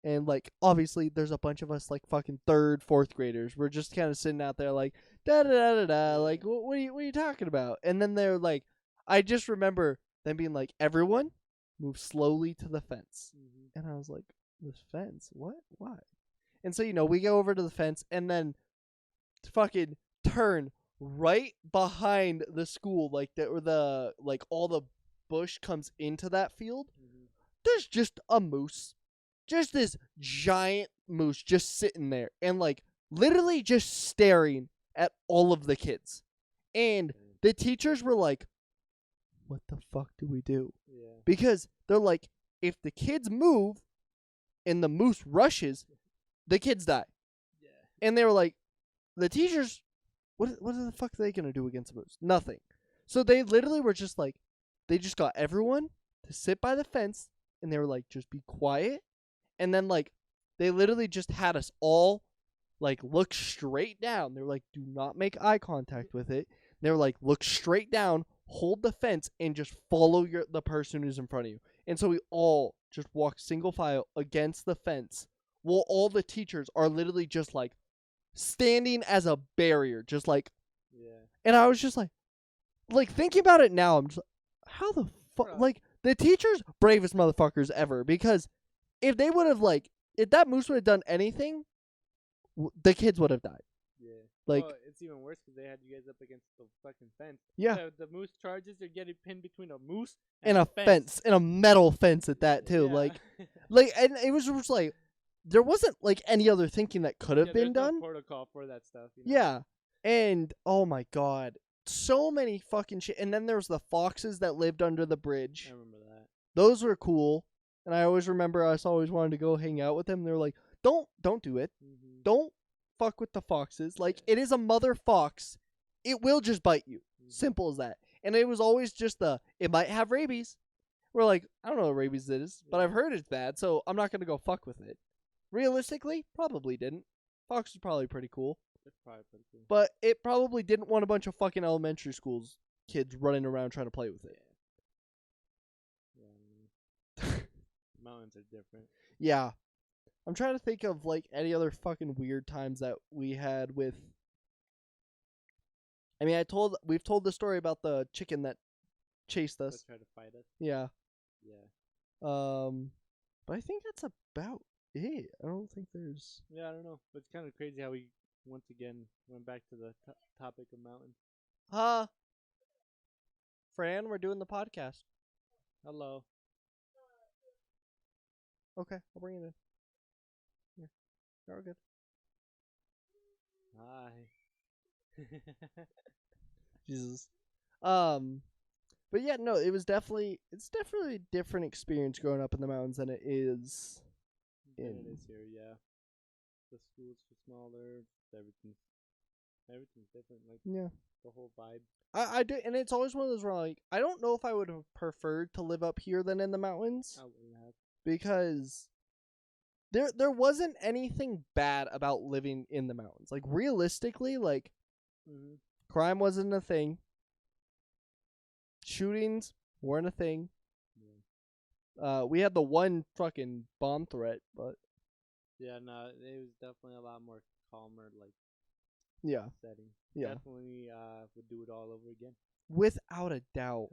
And like obviously there's a bunch of us like fucking third, fourth graders. We're just kind of sitting out there like da da da da da. Yeah. Like what are you talking about? And then they're like, I just remember them being like, everyone move slowly to the fence. And I was like, this fence? What? Why? And so we go over to the fence and then fucking turn right behind the school, like the like all the bush comes into that field. There's just a moose. Just this giant moose just sitting there and like literally just staring at all of the kids. And the teachers were like, what the fuck do we do? Yeah. Because they're like, if the kids move and the moose rushes, the kids die. Yeah. And they were like, the teachers, what the fuck are they going to do against a moose? Nothing. So they literally were just like, they just got everyone to sit by the fence and they were like, just be quiet. And then like, they literally just had us all like look straight down. They were like, do not make eye contact with it. They were like, look straight down, hold the fence, and just follow the person who's in front of you. And so we all just walked single file against the fence while all the teachers are literally just like standing as a barrier, just like. Yeah. And I was just like thinking about it now, I'm just like, how the fuck? Bro. Like, the teachers, bravest motherfuckers ever, because if they would have, like, if that moose would have done anything, the kids would have died. Yeah. Like, well, it's even worse because they had you guys up against the fucking fence. yeah. The moose charges, they're getting pinned between a moose And and a fence, and a metal fence at that, too. Yeah. Like, and it was just like, there wasn't, like, any other thinking that could have Yeah, been there's done. No protocol for that stuff. You know? Yeah. And, oh my god, so many fucking shit. And then there was the foxes that lived under the bridge. I remember that. Those were cool. And I always remember us always wanted to go hang out with them. They were like, don't do it. Don't fuck with the foxes. Like, it is a mother fox. It will just bite you. Simple as that. And it was always just it might have rabies. We're like, I don't know what rabies is, but I've heard it's bad, so I'm not going to go fuck with it. Realistically, probably didn't. Fox was probably pretty cool. It's probably pretty cool. But it probably didn't want a bunch of fucking elementary schools kids running around trying to play with it. Yeah. Mountains are different. Yeah. I'm trying to think of like any other fucking weird times that we had with. I mean, we've told the story about the chicken that chased us. Try to fight us. Yeah. Yeah. But I think that's about it. I don't think there's. Yeah, I don't know. But it's kind of crazy how we once again went back to the topic of mountains. Fran, we're doing the podcast. Hello. Okay, I'll bring it in. Yeah, you're all good. Hi. Jesus. But yeah, no, it's definitely a different experience growing up in the mountains than it is It in. is here, yeah. The schools are smaller. Everything's different. Like Yeah. the whole vibe. I do, and it's always one of those where like I don't know if I would have preferred to live up here than in the mountains I wouldn't have. because there wasn't anything bad about living in the mountains. Like realistically, like crime wasn't a thing. Shootings weren't a thing. Yeah. We had the one fucking bomb threat, but Yeah, no, it was definitely a lot more calmer, like yeah, setting. yeah, Definitely would do it all over again. without a doubt.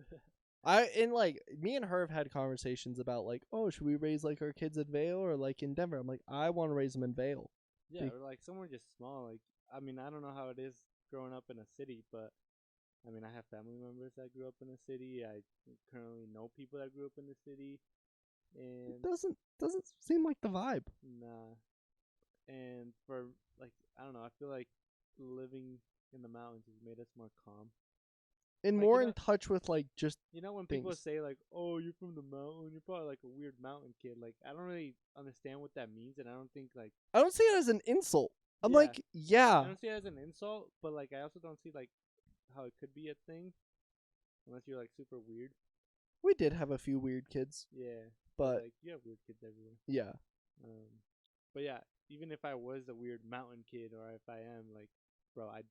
Me and her have had conversations about like, oh, should we raise like our kids in Vail or like in Denver? I'm like, I want to raise them in Vail. Yeah, or like somewhere just small. Like, I mean, I don't know how it is growing up in a city, but I mean, I have family members that grew up in the city. I currently know people that grew up in the city, It and doesn't seem like the vibe. nah. And for like, I don't know. I feel like living in the mountains has made us more calm. And Like, more in touch with like just when people things. say like, "Oh, you're from the mountain," you're probably like a weird mountain kid. Like, I don't really understand what that means, and I don't think like, I don't see it as an insult. I'm yeah, like, I yeah, don't see it as an insult, but like, I also don't see like how it could be a thing unless you're like super weird. we did have a few weird kids, Yeah, but like you have weird kids everywhere. yeah. Um, but yeah, even if I was a weird mountain kid, or if I am like, bro, I'd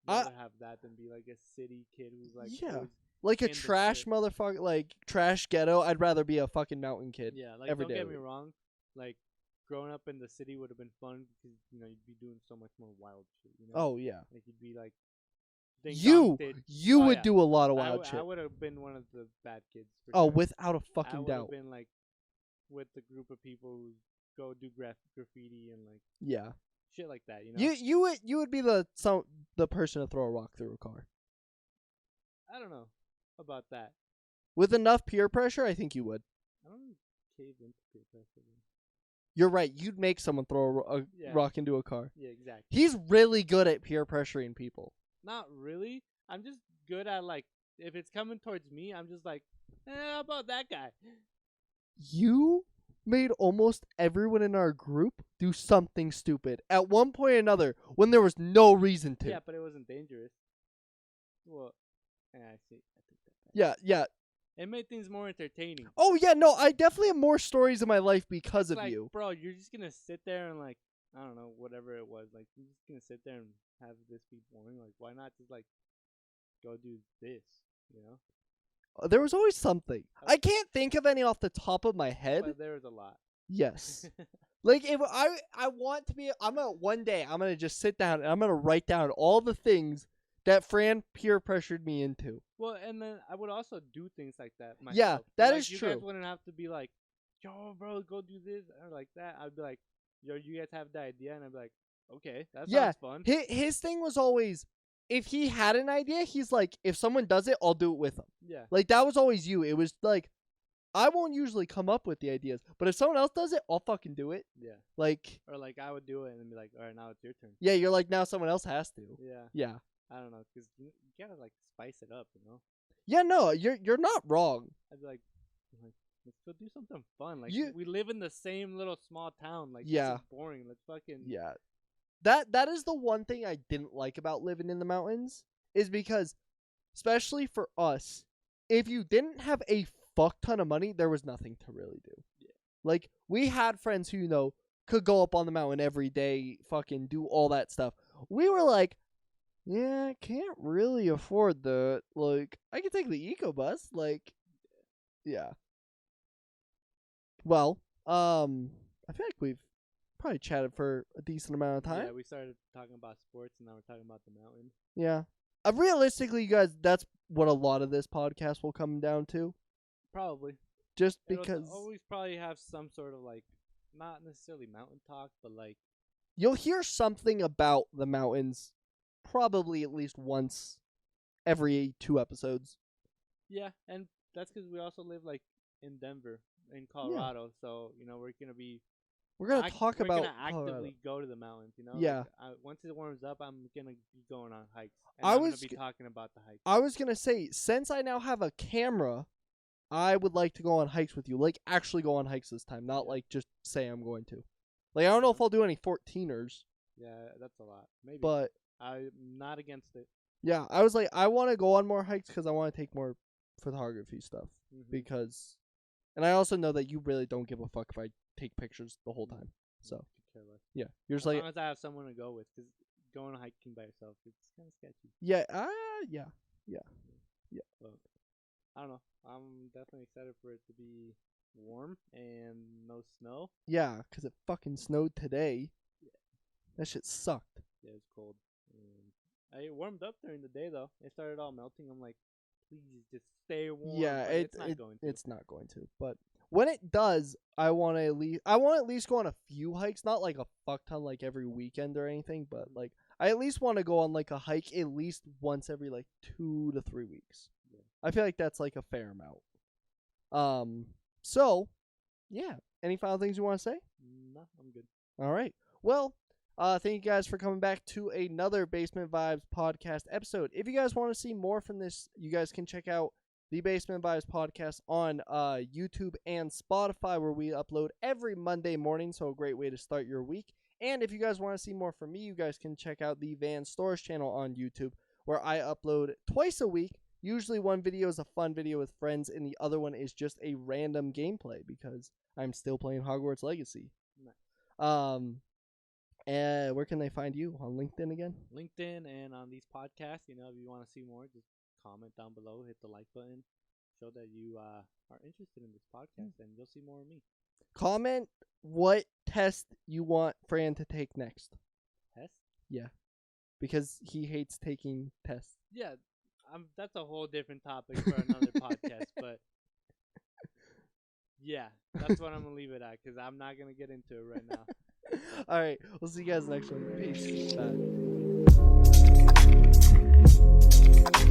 I rather have that than be like a city kid who's like Yeah. always Like a in the trash shit. motherfucker, like trash ghetto. I'd rather be a fucking mountain kid. Yeah, like every don't day get of me the week. wrong, like growing up in the city would have been fun because you'd be doing so much more wild shit. Oh yeah. Like you'd be like You did. you Oh would yeah, do a lot of wild I shit. would have been one of the bad kids. For Oh, sure. without a I fucking would have doubt. been like with the group of people who go do graffiti and like Yeah. shit like that. You would be the person to throw a rock through a car. I don't know about that. With enough peer pressure, I think you would. I don't cave into peer pressure. You're right. You'd make someone throw a Yeah. rock into a car. Yeah, exactly. He's really good at peer pressuring people. Not really. I'm just good at like if it's coming towards me, I'm just like, how about that guy? You made almost everyone in our group do something stupid at one point or another when there was no reason to. Yeah, but it wasn't dangerous. Well, yeah, I see. I take that back. Yeah. It made things more entertaining. Oh yeah, no, I definitely have more stories in my life because of Like, you. bro, you're just gonna sit there and like, I don't know, whatever it was. Like, you're just gonna sit there and have this be boring. Like, why not just like go do this? You know? There was always something. I can't think of any off the top of my head. But there was a lot. Yes. Like if I want to be, one day I'm gonna just sit down and I'm gonna write down all the things that Fran peer pressured me into. Well, and then I would also do things like that myself. Yeah, But, that like, is you true. guys wouldn't have to be like, yo, bro, go do this or like that. I'd be like, yo, you guys have the idea, and I'd be like, okay, that Yeah, sounds fun. his thing was always, if he had an idea, he's like, if someone does it, I'll do it with them. Yeah, Like that was always you. It was like, I won't usually come up with the ideas, but if someone else does it, I'll fucking do it. yeah. Like, Or like I would do it and then be like, all right, now it's your turn. yeah, you're like, now someone else has to. Yeah, Yeah. I don't know, cause you gotta like spice it up, you know. Yeah, no, you're not wrong. I'd be like, let's go do something fun. Like You- we live in the same little small town. Like Yeah. this is boring. Let's fucking Yeah. That is the one thing I didn't like about living in the mountains is because, especially for us, if you didn't have a fuck ton of money, there was nothing to really do. Yeah. Like we had friends who could go up on the mountain every day, fucking do all that stuff. We were like, yeah, I can't really afford that. Like I could take the eco bus. Like, yeah. Well, I feel like we've probably chatted for a decent amount of time. Yeah, we started talking about sports and now we're talking about the mountain. Yeah. Realistically, you guys, that's what a lot of this podcast will come down to. Probably. Just It'll because always probably have some sort of like, not necessarily mountain talk, but like, you'll hear something about the mountains probably at least once every 2 episodes. yeah, and that's because we also live like in Denver, in Colorado. So we're We're going to talk about gonna actively Colorado. go to the mountains. Yeah. Like, once it warms up, I'm gonna be going on hikes. And I I'm gonna was be g- talking about the hikes. I was going to say, since I now have a camera, I would like to go on hikes with you. Like, actually go on hikes this time, not Yeah. like just say I'm going to. Like, I don't know if I'll do any 14ers, Yeah, that's a lot. Maybe. but I'm not against it. yeah, I was like, I want to go on more hikes because I want to take more photography stuff. Mhm. Because, and I also know that you really don't give a fuck if I take pictures the whole time. So Could care less. yeah, you're As just like, long as I have someone to go with, because going hiking by yourself, it's kind of sketchy. yeah, But I don't know. I'm definitely excited for it to be warm and no snow. yeah, because it fucking snowed today. That shit sucked. Yeah, it's cold. And it warmed up during the day though. It started all melting. I'm like, please just stay warm. Yeah, but it's not going to. it's not going to. But when it does, I want to at least go on a few hikes, not like a fuck ton like every weekend or anything, but like I at least want to go on like a hike at least once every like 2 to 3 weeks. Yeah. I feel like that's like a fair amount. So yeah. Any final things you want to say? No, I'm good. All right. Well, thank you guys for coming back to another Basement Vibes podcast episode. If you guys want to see more from this, you guys can check out the Basement Vibes podcast on YouTube and Spotify, where we upload every Monday morning. So a great way to start your week. And if you guys want to see more from me, you guys can check out the Van Stores channel on YouTube, where I upload twice a week. Usually one video is a fun video with friends, and the other one is just a random gameplay because I'm still playing Hogwarts Legacy. Nice. And where can they find you? On LinkedIn again? LinkedIn and on these podcasts, if you want to see more, just comment down below, hit the like button, show that you are interested in this podcast, and you'll see more of me. Comment what test you want Fran to take next. Test? Yeah. Because he hates taking tests. Yeah, that's a whole different topic for another podcast, but yeah, that's what I'm going to leave it at, because I'm not going to get into it right now. All right. We'll see you guys next one. Peace. Bye.